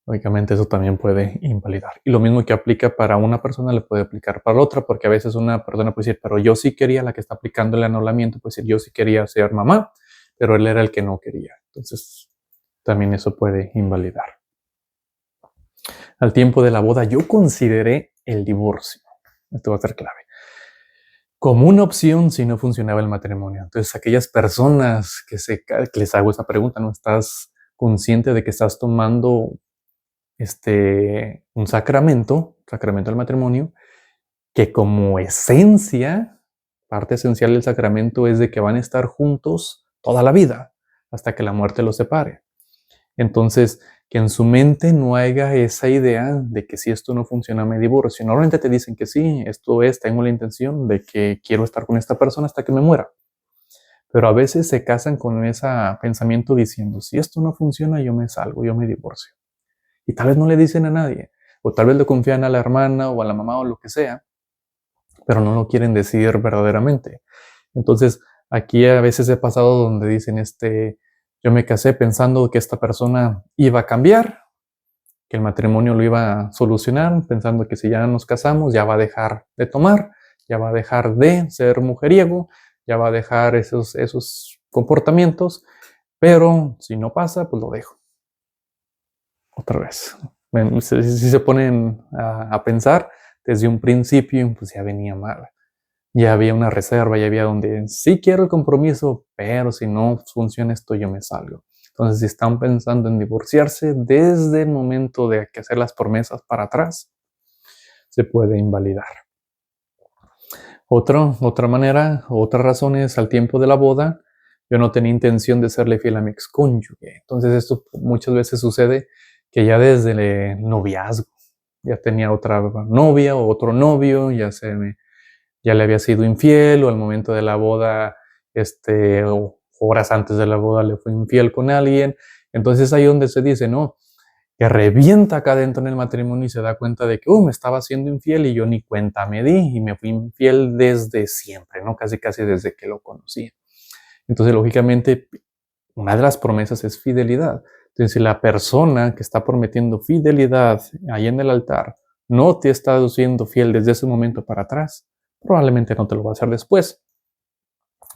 Lógicamente eso también puede invalidar. Y lo mismo que aplica para una persona le puede aplicar para otra, porque a veces una persona puede decir, pero yo sí quería, la que está aplicando el anulamiento, puede decir, yo sí quería ser mamá, pero él era el que no quería. Entonces, también eso puede invalidar. Al tiempo de la boda, yo consideré el divorcio. Esto va a ser clave. Como una opción si no funcionaba el matrimonio. Entonces, aquellas personas que les hago esa pregunta, ¿no estás consciente de que estás tomando un sacramento del matrimonio, que como esencia, parte esencial del sacramento es de que van a estar juntos toda la vida, hasta que la muerte los separe? Entonces, que en su mente no haya esa idea de que si esto no funciona me divorcio. Normalmente te dicen que sí, tengo la intención de que quiero estar con esta persona hasta que me muera. Pero a veces se casan con ese pensamiento diciendo, si esto no funciona, yo me salgo, yo me divorcio. Y tal vez no le dicen a nadie, o tal vez le confían a la hermana o a la mamá o lo que sea, pero no lo quieren decir verdaderamente. Entonces, aquí a veces he pasado donde dicen, yo me casé pensando que esta persona iba a cambiar, que el matrimonio lo iba a solucionar, pensando que si ya nos casamos, ya va a dejar de tomar, ya va a dejar de ser mujeriego, ya va a dejar esos comportamientos, pero si no pasa, pues lo dejo. Otra vez. Si se ponen a pensar, desde un principio, pues ya venía mal. Ya había una reserva, ya había donde sí quiero el compromiso, pero si no funciona esto, yo me salgo. Entonces, si están pensando en divorciarse desde el momento de que hacer las promesas para atrás, se puede invalidar. Otra manera, otra razón es al tiempo de la boda, yo no tenía intención de serle fiel a mi excónyuge. Entonces, esto muchas veces sucede que ya desde el noviazgo, ya tenía otra novia o otro novio, ya le había sido infiel, o al momento de la boda, o horas antes de la boda le fue infiel con alguien. Entonces ahí donde se dice, no, que revienta acá dentro en el matrimonio y se da cuenta de que, me estaba siendo infiel y yo ni cuenta me di y me fui infiel desde siempre, ¿no? Casi desde que lo conocí. Entonces, lógicamente, una de las promesas es fidelidad. Entonces, si la persona que está prometiendo fidelidad ahí en el altar no te está siendo fiel desde ese momento para atrás, probablemente no te lo va a hacer después.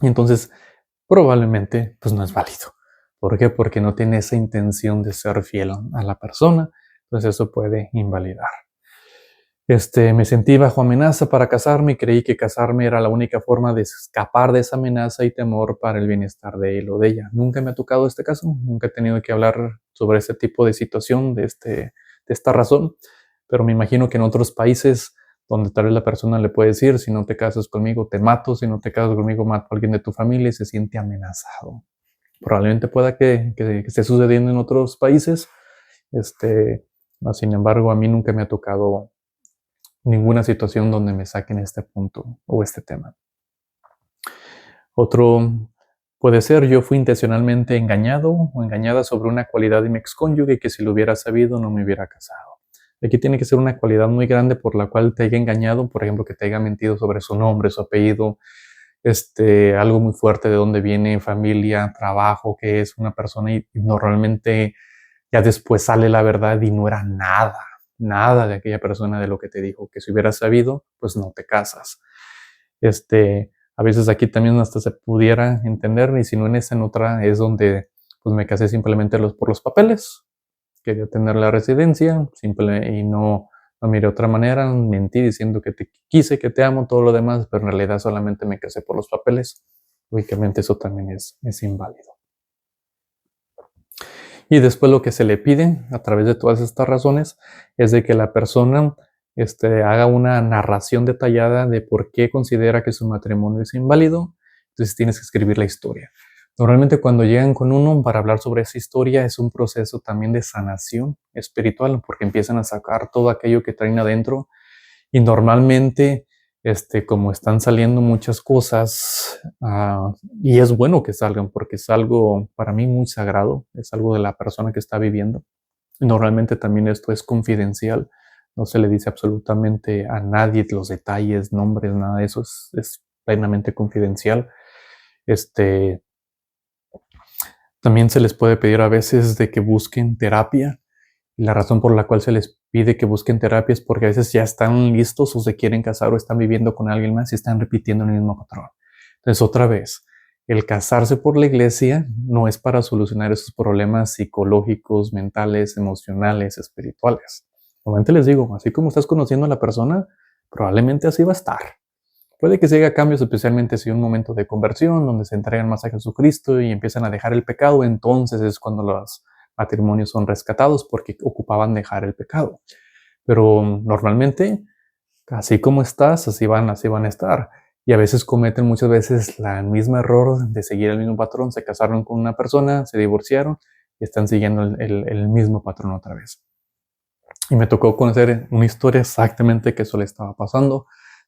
Y entonces, probablemente, pues no es válido. ¿Por qué? Porque no tiene esa intención de ser fiel a la persona. Entonces, eso puede invalidar. Me sentí bajo amenaza para casarme y creí que casarme era la única forma de escapar de esa amenaza y temor para el bienestar de él o de ella. Nunca me ha tocado este caso, nunca he tenido que hablar sobre este tipo de situación, de esta razón, pero me imagino que en otros países donde tal vez la persona le puede decir, si no te casas conmigo te mato, si no te casas conmigo mato a alguien de tu familia y se siente amenazado. Probablemente pueda que esté sucediendo en otros países, sin embargo a mí nunca me ha tocado ninguna situación donde me saquen este punto o este tema. Otro puede ser, yo fui intencionalmente engañado o engañada sobre una cualidad de mi excónyuge que si lo hubiera sabido no me hubiera casado. Aquí tiene que ser una cualidad muy grande por la cual te haya engañado, por ejemplo, que te haya mentido sobre su nombre, su apellido, algo muy fuerte de dónde viene, familia, trabajo, que es una persona y normalmente ya después sale la verdad y no era nada, nada de aquella persona de lo que te dijo, que si hubieras sabido, pues no te casas. A veces aquí también hasta se pudiera entender, y si no en esa, en otra es donde pues me casé simplemente por los papeles. Quería tener la residencia, simple, y no miré otra manera, mentí diciendo que te quise, que te amo, todo lo demás, pero en realidad solamente me casé por los papeles. Lógicamente eso también es inválido. Y después lo que se le pide a través de todas estas razones es de que la persona haga una narración detallada de por qué considera que su matrimonio es inválido. Entonces tienes que escribir la historia. Normalmente cuando llegan con uno para hablar sobre esa historia es un proceso también de sanación espiritual, porque empiezan a sacar todo aquello que traen adentro y normalmente como están saliendo muchas cosas, y es bueno que salgan porque es algo para mí muy sagrado, es algo de la persona que está viviendo. Normalmente también esto es confidencial, no se le dice absolutamente a nadie los detalles, nombres, nada de eso, es plenamente confidencial. También se les puede pedir a veces de que busquen terapia. Y la razón por la cual se les pide que busquen terapia es porque a veces ya están listos o se quieren casar o están viviendo con alguien más y están repitiendo el mismo patrón. Entonces, otra vez, el casarse por la iglesia no es para solucionar esos problemas psicológicos, mentales, emocionales, espirituales. Normalmente les digo, así como estás conociendo a la persona, probablemente así va a estar. Puede que se haga cambios, especialmente si hay un momento de conversión donde se entregan más a Jesucristo y empiezan a dejar el pecado, entonces es cuando los matrimonios son rescatados porque ocupaban dejar el pecado. Pero normalmente, así como estás, así van a estar. Y a veces cometen muchas veces el mismo error de seguir el mismo patrón. Se casaron con una persona, se divorciaron y están siguiendo el mismo patrón otra vez. Y me tocó conocer una historia exactamente que eso le estaba pasando.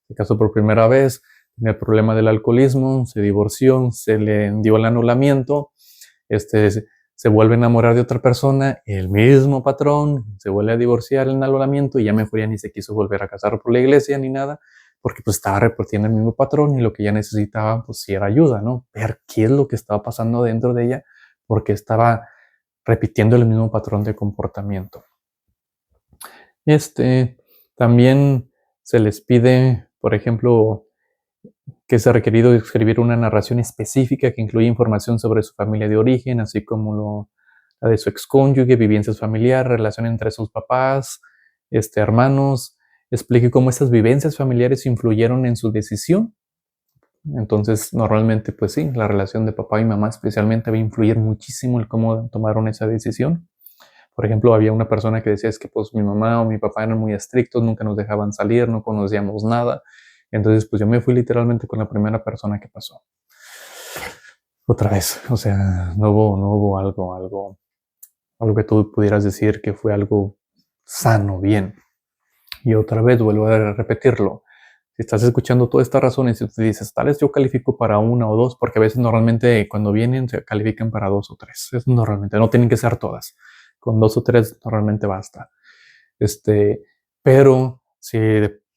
Se casó por primera vez, tenía el problema del alcoholismo, se divorció, se le dio el anulamiento, se vuelve a enamorar de otra persona, el mismo patrón, se vuelve a divorciar el anulamiento y ya mejor ya ni se quiso volver a casar por la iglesia ni nada, porque pues estaba repitiendo el mismo patrón y lo que ella necesitaba pues sí era ayuda, ¿no? Ver qué es lo que estaba pasando dentro de ella, porque estaba repitiendo el mismo patrón de comportamiento. También se les pide, por ejemplo, que sea requerido escribir una narración específica que incluya información sobre su familia de origen, así como la de su excónyuge, vivencias familiares, relación entre sus papás, hermanos, explique cómo estas vivencias familiares influyeron en su decisión. Entonces, normalmente, pues sí, la relación de papá y mamá especialmente va a influir muchísimo en cómo tomaron esa decisión. Por ejemplo, había una persona que decía es que pues mi mamá o mi papá eran muy estrictos, nunca nos dejaban salir, no conocíamos nada. Entonces, pues yo me fui literalmente con la primera persona que pasó. Otra vez, o sea, no hubo algo que tú pudieras decir que fue algo sano, bien. Y otra vez vuelvo a repetirlo. Si estás escuchando todas estas razones y tú dices, tal vez yo califico para una o dos, porque a veces normalmente cuando vienen se califican para 2 o 3. Es normalmente, no tienen que ser todas. Con 2 o 3 normalmente basta. Pero si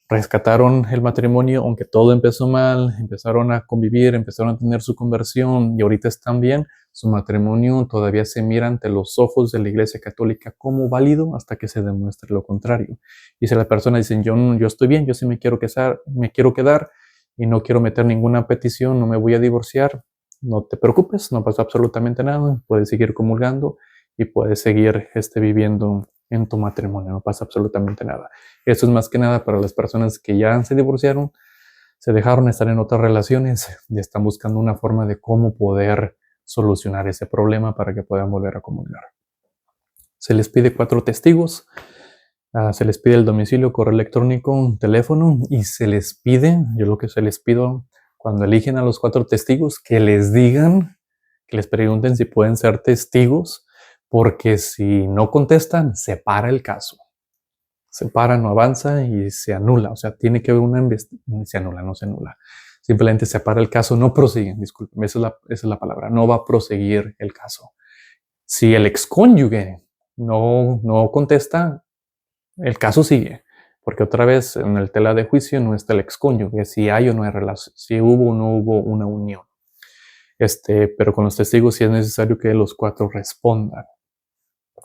rescataron el matrimonio, aunque todo empezó mal, empezaron a convivir, empezaron a tener su conversión y ahorita están bien, su matrimonio todavía se mira ante los ojos de la Iglesia Católica como válido hasta que se demuestre lo contrario. Y si la persona dice, yo estoy bien, yo sí me quiero casar, me quiero quedar y no quiero meter ninguna petición, no me voy a divorciar, no te preocupes, no pasa absolutamente nada, puedes seguir comulgando y puedes seguir viviendo en tu matrimonio, no pasa absolutamente nada. Esto es más que nada para las personas que ya se divorciaron, se dejaron estar en otras relaciones y están buscando una forma de cómo poder solucionar ese problema para que puedan volver a comulgar. Se les pide 4 testigos, se les pide el domicilio, correo electrónico, teléfono y se les pide, yo lo que se les pido cuando eligen a los 4 testigos, que les digan, que les pregunten si pueden ser testigos, porque si no contestan, se para el caso. se para, no avanza y se anula. O sea, tiene que haber una investigación. Se anula, no se anula. Simplemente se para el caso, no prosigue, disculpen, esa es la palabra, no va a proseguir el caso. Si el excónyuge no contesta, el caso sigue, porque otra vez en el tela de juicio no está el excónyuge, si hay o no hay relación, si hubo o no hubo una unión. Pero con los testigos sí es necesario que los 4 respondan.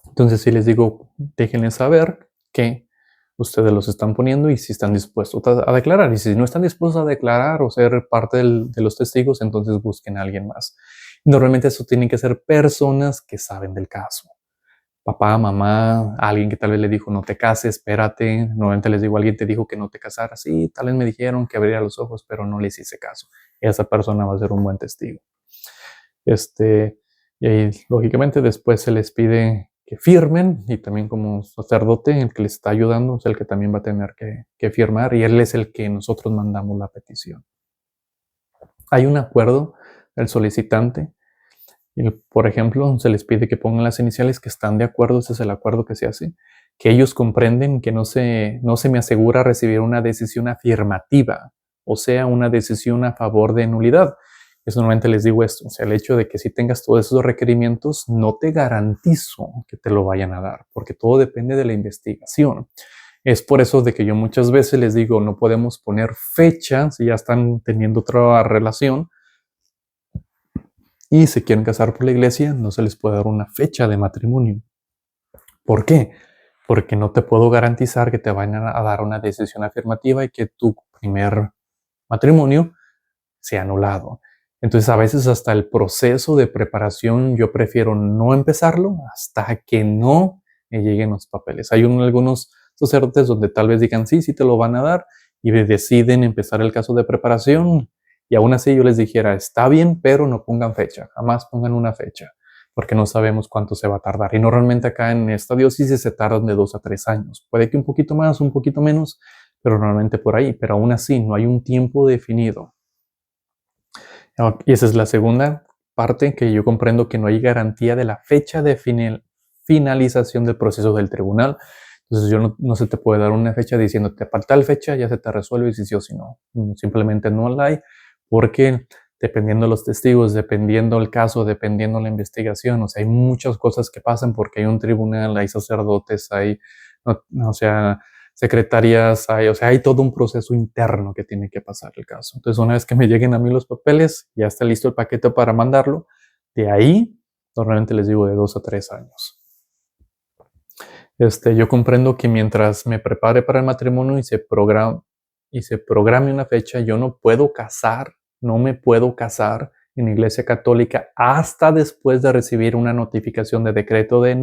Entonces sí les digo, déjenles saber que ustedes los están poniendo y si están dispuestos a declarar. Y si no están dispuestos a declarar o ser parte de los testigos, entonces busquen a alguien más. Normalmente eso tienen que ser personas que saben del caso. Papá, mamá, alguien que tal vez le dijo no te cases, espérate. Normalmente les digo, alguien te dijo que no te casaras. Sí, tal vez me dijeron que abriera los ojos, pero no les hice caso. Esa persona va a ser un buen testigo. Y ahí, lógicamente, después se les pide que firmen y también como sacerdote, el que les está ayudando es el que también va a tener que firmar y él es el que nosotros mandamos la petición. Hay un acuerdo del solicitante y, por ejemplo, se les pide que pongan las iniciales que están de acuerdo, ese es el acuerdo que se hace, que ellos comprenden que no se me asegura recibir una decisión afirmativa, o sea, una decisión a favor de nulidad. Eso normalmente les digo esto, o sea, el hecho de que si tengas todos esos requerimientos, no te garantizo que te lo vayan a dar, porque todo depende de la investigación. Es por eso de que yo muchas veces les digo, no podemos poner fecha si ya están teniendo otra relación y se quieren casar por la iglesia, no se les puede dar una fecha de matrimonio. ¿Por qué? Porque no te puedo garantizar que te vayan a dar una decisión afirmativa y que tu primer matrimonio sea anulado. Entonces, a veces hasta el proceso de preparación yo prefiero no empezarlo hasta que no me lleguen los papeles. Hay algunos sacerdotes donde tal vez digan sí te lo van a dar y deciden empezar el caso de preparación y aún así yo les dijera está bien, pero no pongan fecha, jamás pongan una fecha porque no sabemos cuánto se va a tardar. Y normalmente acá en esta diócesis se tardan de 2 a 3 años. Puede que un poquito más, un poquito menos, pero normalmente por ahí. Pero aún así no hay un tiempo definido. Y esa es la segunda parte que yo comprendo que no hay garantía de la fecha de finalización del proceso del tribunal. Entonces no se te puede dar una fecha diciéndote para tal fecha ya se te resuelve si sí o si no. Simplemente no la hay porque dependiendo de los testigos, dependiendo el caso, dependiendo la investigación, o sea, hay muchas cosas que pasan porque hay un tribunal, hay sacerdotes, hay, o sea, secretarias, hay todo un proceso interno que tiene que pasar el caso. Entonces, una vez que me lleguen a mí los papeles, ya está listo el paquete para mandarlo. De ahí, normalmente les digo de 2 a 3 años. Yo comprendo que mientras me prepare para el matrimonio y se programe una fecha, yo no me puedo casar en la Iglesia Católica hasta después de recibir una notificación de decreto de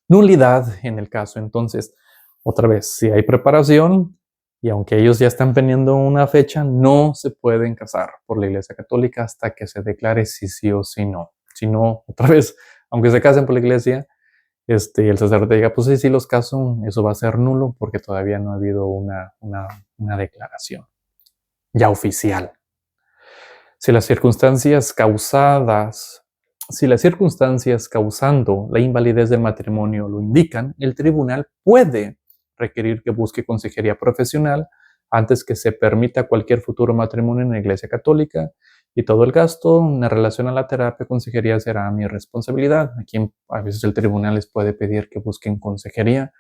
nulidad en el caso. Entonces, otra vez, si hay preparación y aunque ellos ya están teniendo una fecha, no se pueden casar por la Iglesia Católica hasta que se declare si sí o si no. Si no, otra vez, aunque se casen por la Iglesia, el sacerdote diga, pues sí los caso, eso va a ser nulo porque todavía no ha habido una declaración ya oficial. Si las circunstancias causando la invalidez del matrimonio lo indican, el tribunal puede requerir que busque consejería profesional antes que se permita cualquier futuro matrimonio en la Iglesia Católica y todo el gasto en relación a la terapia consejería será mi responsabilidad. Aquí a veces el tribunal les puede pedir que busquen consejería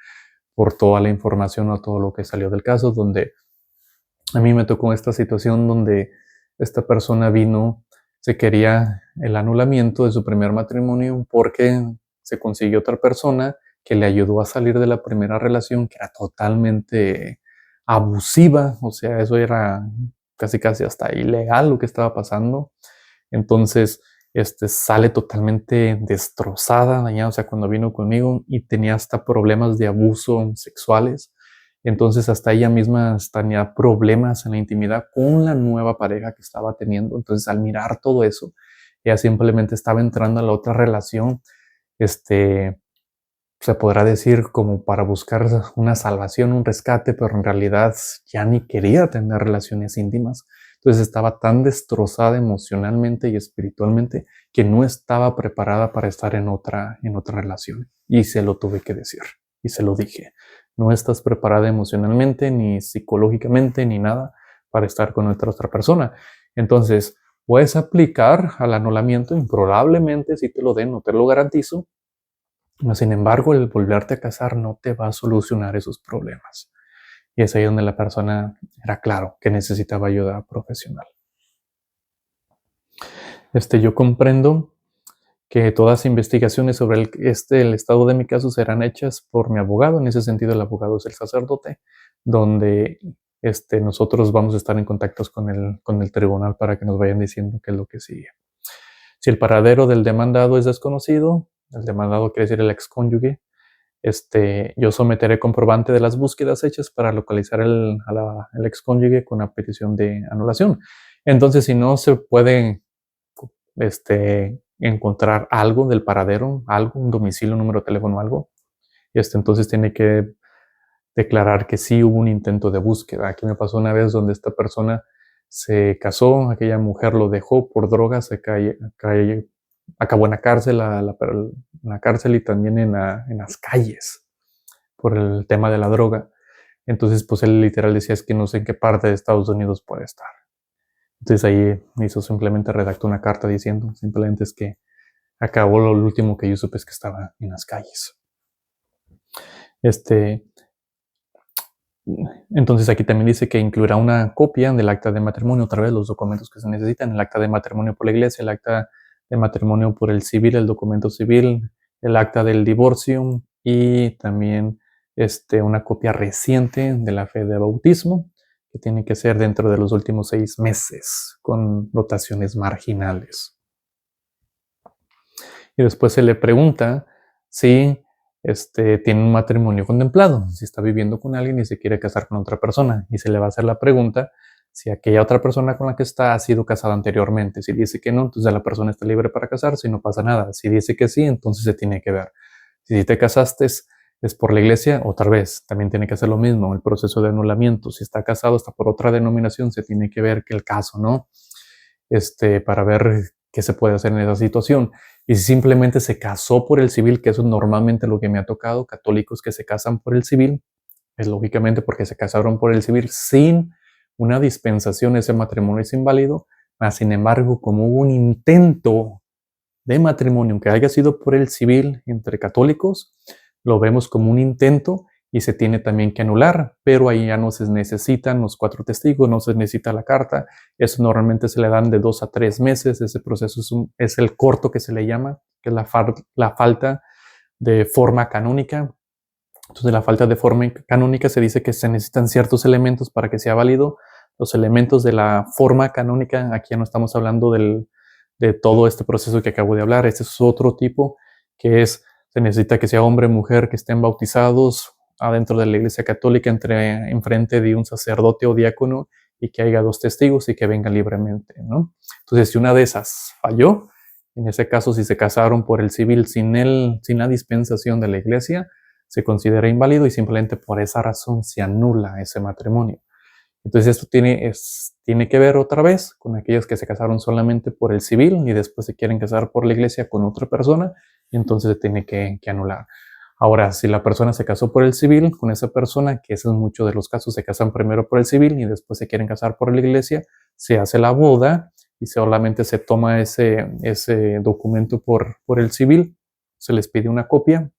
por toda la información o todo lo que salió del caso, donde a mí me tocó esta situación donde esta persona se quería el anulamiento de su primer matrimonio porque se consiguió otra persona que le ayudó a salir de la primera relación que era totalmente abusiva, o sea, eso era casi hasta ilegal lo que estaba pasando. Entonces, sale totalmente destrozada, dañada, o sea, cuando vino conmigo y tenía hasta problemas de abuso sexuales. Entonces hasta ella misma tenía problemas en la intimidad con la nueva pareja que estaba teniendo. Entonces al mirar todo eso, ella simplemente estaba entrando a la otra relación, se podrá decir como para buscar una salvación, un rescate, pero en realidad ya ni quería tener relaciones íntimas. Entonces estaba tan destrozada emocionalmente y espiritualmente que no estaba preparada para estar en otra relación. Y se lo tuve que decir y se lo dije. No estás preparada emocionalmente, ni psicológicamente, ni nada para estar con otra persona. Entonces, puedes aplicar al anulamiento y probablemente si te lo den, no te lo garantizo. Sin embargo, el volverte a casar no te va a solucionar esos problemas. Y es ahí donde la persona era claro que necesitaba ayuda profesional. Yo comprendo que todas las investigaciones sobre el estado de mi caso serán hechas por mi abogado. En ese sentido, el abogado es el sacerdote, donde nosotros vamos a estar en contacto con el tribunal para que nos vayan diciendo qué es lo que sigue. Si el paradero del demandado es desconocido, el demandado quiere decir el excónyuge, yo someteré comprobante de las búsquedas hechas para localizar el excónyuge con la petición de anulación. Entonces, si no se puede encontrar algo del paradero, algo, un domicilio, un número de teléfono, algo, entonces tiene que declarar que sí hubo un intento de búsqueda. Aquí me pasó una vez donde esta persona se casó, aquella mujer lo dejó por drogas, acabó en la cárcel, en la cárcel y también en las calles por el tema de la droga. Entonces, pues él literal decía, es que no sé en qué parte de Estados Unidos puede estar. Entonces ahí simplemente redactó una carta diciendo, simplemente es que acabó, lo último que yo supe es que estaba en las calles. Entonces aquí también dice que incluirá una copia del acta de matrimonio, otra vez los documentos que se necesitan, el acta de matrimonio por la iglesia, el acta de matrimonio por el civil, el documento civil, el acta del divorcio y también una copia reciente de la fe de bautismo, que tiene que ser dentro de los últimos 6 meses, con notaciones marginales. Y después se le pregunta si tiene un matrimonio contemplado, si está viviendo con alguien y se quiere casar con otra persona. Y se le va a hacer la pregunta si aquella otra persona con la que está ha sido casada anteriormente. Si dice que no, entonces la persona está libre para casarse y no pasa nada. Si dice que sí, entonces se tiene que ver. Si te casaste es por la iglesia, otra vez, también tiene que hacer lo mismo, el proceso de anulamiento. Si está casado, está por otra denominación, se tiene que ver que el caso, ¿no? Para ver qué se puede hacer en esa situación. Y si simplemente se casó por el civil, que eso es normalmente lo que me ha tocado, católicos que se casan por el civil, es lógicamente porque se casaron por el civil sin una dispensación, ese matrimonio es inválido, mas sin embargo, como hubo un intento de matrimonio que haya sido por el civil entre católicos, lo vemos como un intento y se tiene también que anular, pero ahí ya no se necesitan los 4 testigos, no se necesita la carta, eso normalmente se le dan de 2 a 3 meses, ese proceso es el corto que se le llama, que es la falta de forma canónica. Entonces, la falta de forma canónica se dice que se necesitan ciertos elementos para que sea válido. Los elementos de la forma canónica, aquí ya no estamos hablando de todo este proceso que acabo de hablar, este es otro tipo, que se necesita que sea hombre, mujer, que estén bautizados adentro de la Iglesia Católica enfrente de un sacerdote o diácono y que haya 2 testigos y que vengan libremente, ¿no? Entonces, si una de esas falló, en ese caso, si se casaron por el civil sin la dispensación de la Iglesia, se considera inválido y simplemente por esa razón se anula ese matrimonio. Entonces esto tiene que ver otra vez con aquellos que se casaron solamente por el civil y después se quieren casar por la iglesia con otra persona y entonces se tiene que anular. Ahora, si la persona se casó por el civil con esa persona, que eso es mucho de los casos, se casan primero por el civil y después se quieren casar por la iglesia, se hace la boda y solamente se toma ese documento por el civil, se les pide una copia,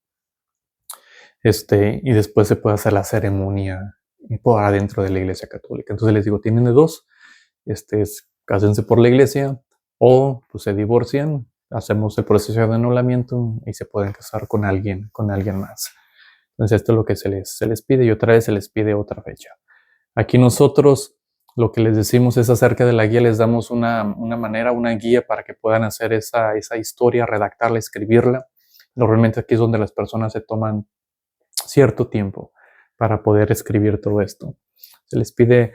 y después se puede hacer la ceremonia por adentro de la iglesia católica. Entonces les digo, tienen de dos, cásense por la iglesia o pues, se divorcian, hacemos el proceso de anulamiento y se pueden casar con alguien más. Entonces esto es lo que se les pide y otra vez se les pide otra fecha. Aquí nosotros lo que les decimos es acerca de la guía, les damos una manera, una guía para que puedan hacer esa historia, redactarla, escribirla. Normalmente aquí es donde las personas se toman cierto tiempo para poder escribir todo esto. Se les pide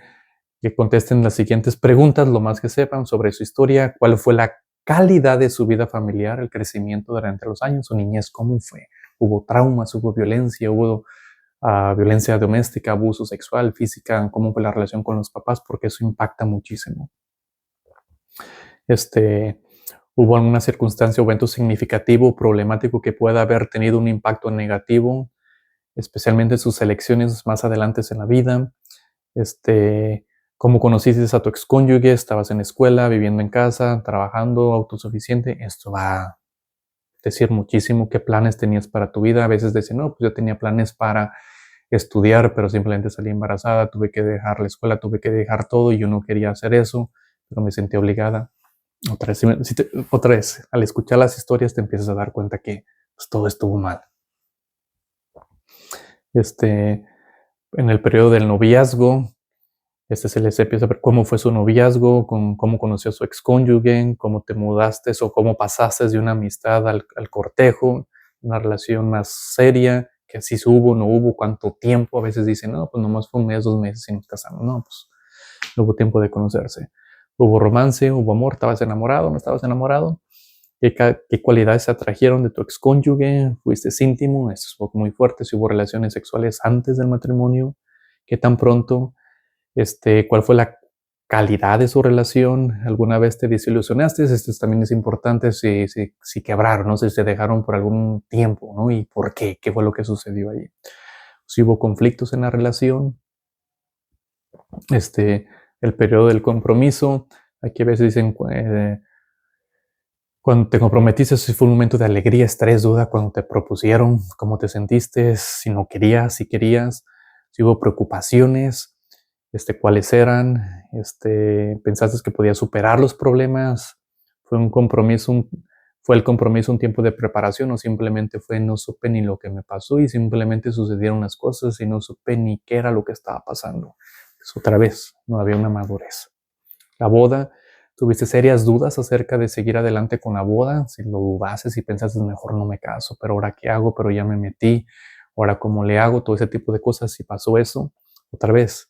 que contesten las siguientes preguntas, lo más que sepan sobre su historia, cuál fue la calidad de su vida familiar, el crecimiento durante los años, su niñez, cómo fue, hubo traumas, hubo violencia, hubo violencia doméstica, abuso sexual, física, cómo fue la relación con los papás, porque eso impacta muchísimo. ¿Hubo alguna circunstancia o evento significativo o problemático que pueda haber tenido un impacto negativo especialmente sus elecciones más adelante en la vida, cómo conociste a tu excónyuge, estabas en escuela, viviendo en casa, trabajando, autosuficiente. Esto va a decir muchísimo qué planes tenías para tu vida. A veces dicen, no, pues yo tenía planes para estudiar, pero simplemente salí embarazada, tuve que dejar la escuela, tuve que dejar todo y yo no quería hacer eso, pero me sentí obligada. Otra vez, al escuchar las historias te empiezas a dar cuenta que pues, todo estuvo mal. En el periodo del noviazgo, se les empieza a ver cómo fue su noviazgo, cómo conoció a su excónyuge, cómo te mudaste o cómo pasaste de una amistad al cortejo, una relación más seria, que si hubo, no hubo, cuánto tiempo. A veces dicen, no, pues nomás fue un mes, 2 meses y nos casamos. No, pues no hubo tiempo de conocerse. Hubo romance, hubo amor, estabas enamorado, no estabas enamorado. ¿Qué cualidades se atrajeron de tu excónyuge? ¿Fuiste íntimo? Eso es muy fuerte. Si hubo relaciones sexuales antes del matrimonio, ¿qué tan pronto? ¿Cuál fue la calidad de su relación? ¿Alguna vez te desilusionaste? Esto también es importante si quebraron, ¿no? Si se dejaron por algún tiempo, ¿no? ¿Y por qué? ¿Qué fue lo que sucedió allí? Si hubo conflictos en la relación, el periodo del compromiso. Aquí a veces dicen, cuando te comprometiste, si fue un momento de alegría, estrés, duda, cuando te propusieron, cómo te sentiste, si no querías, si querías, si hubo preocupaciones, cuáles eran, pensaste que podías superar los problemas, fue un compromiso, fue el compromiso un tiempo de preparación o simplemente fue no supe ni lo que me pasó y simplemente sucedieron las cosas y no supe ni qué era lo que estaba pasando. Pues otra vez, no había una madurez. La boda, tuviste serias dudas acerca de seguir adelante con la boda, si lo dudaste, si pensaste mejor no me caso, pero ahora qué hago, pero ya me metí, ahora cómo le hago, todo ese tipo de cosas, si pasó eso, otra vez,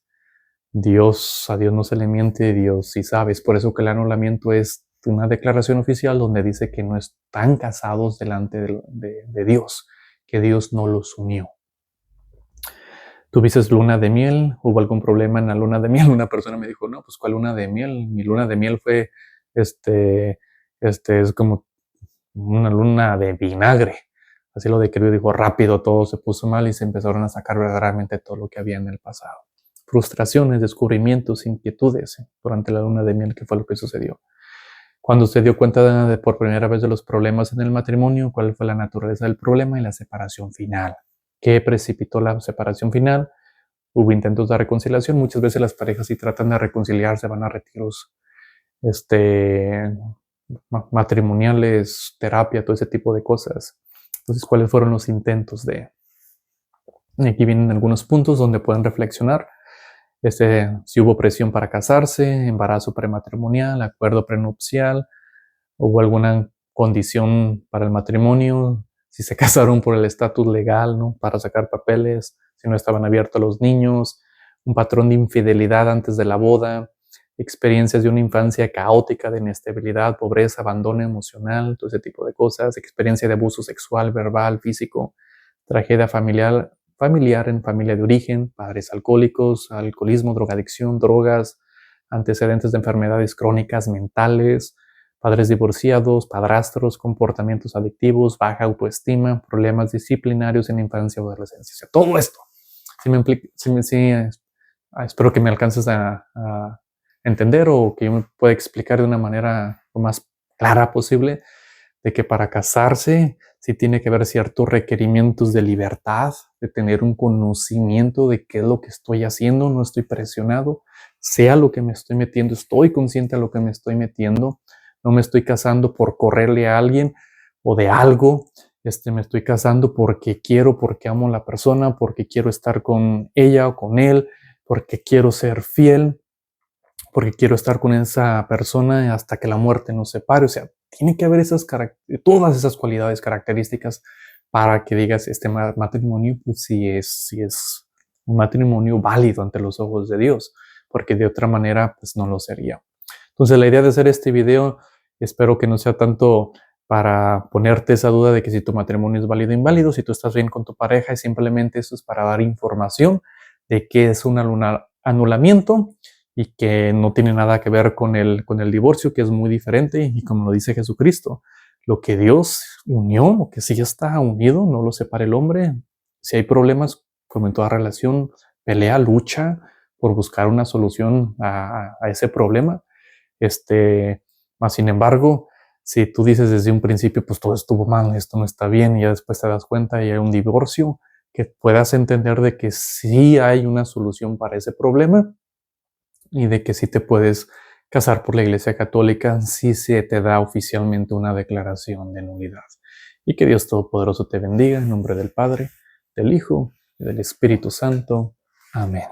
a Dios no se le miente, Dios sí sabe, es por eso que el anulamiento es una declaración oficial donde dice que no están casados delante de Dios, que Dios no los unió. ¿Tuviste luna de miel? ¿Hubo algún problema en la luna de miel? Una persona me dijo, no, pues ¿cuál luna de miel? Mi luna de miel fue, es como una luna de vinagre. Así lo describió, dijo, rápido todo se puso mal y se empezaron a sacar verdaderamente todo lo que había en el pasado. Frustraciones, descubrimientos, inquietudes durante la luna de miel, que fue lo que sucedió. Cuando se dio cuenta por primera vez de los problemas en el matrimonio, cuál fue la naturaleza del problema y la separación final. ¿Qué precipitó la separación final? Hubo intentos de reconciliación. Muchas veces las parejas, si tratan de reconciliarse, van a retiros matrimoniales, terapia, todo ese tipo de cosas. Entonces, ¿cuáles fueron los intentos de? Y aquí vienen algunos puntos donde pueden reflexionar. Si hubo presión para casarse, embarazo prematrimonial, acuerdo prenupcial, hubo alguna condición para el matrimonio, si se casaron por el estatus legal, ¿no? Para sacar papeles, si no estaban abiertos a los niños, un patrón de infidelidad antes de la boda, experiencias de una infancia caótica de inestabilidad, pobreza, abandono emocional, todo ese tipo de cosas, experiencia de abuso sexual, verbal, físico, tragedia familiar en familia de origen, padres alcohólicos, alcoholismo, drogadicción, drogas, antecedentes de enfermedades crónicas mentales, padres divorciados, padrastros, comportamientos adictivos, baja autoestima, problemas disciplinarios en infancia o adolescencia. O sea, todo esto. Espero que me alcances a entender o que yo me pueda explicar de una manera lo más clara posible de que para casarse sí tiene que haber ciertos requerimientos de libertad, de tener un conocimiento de qué es lo que estoy haciendo, no estoy presionado, sea lo que me estoy metiendo, estoy consciente de lo que me estoy metiendo, no me estoy casando por correrle a alguien o de algo, me estoy casando porque quiero, porque amo a la persona, porque quiero estar con ella o con él, porque quiero ser fiel, porque quiero estar con esa persona hasta que la muerte nos separe. O sea, tiene que haber todas esas cualidades, características para que digas este matrimonio, pues sí es un matrimonio válido ante los ojos de Dios, porque de otra manera, pues no lo sería. Entonces, la idea de hacer este video, espero que no sea tanto para ponerte esa duda de que si tu matrimonio es válido o inválido, si tú estás bien con tu pareja, y simplemente eso es para dar información de qué es un anulamiento y que no tiene nada que ver con el divorcio, que es muy diferente, y como lo dice Jesucristo, lo que Dios unió, lo que sí está unido, no lo separa el hombre, Si hay problemas, como en toda relación, pelea, lucha por buscar una solución a ese problema. Más sin embargo, si tú dices desde un principio, pues todo estuvo mal, esto no está bien, y ya después te das cuenta y hay un divorcio, que puedas entender de que sí hay una solución para ese problema y de que sí te puedes casar por la Iglesia Católica si se te da oficialmente una declaración de nulidad. Y que Dios Todopoderoso te bendiga en nombre del Padre, del Hijo y del Espíritu Santo. Amén.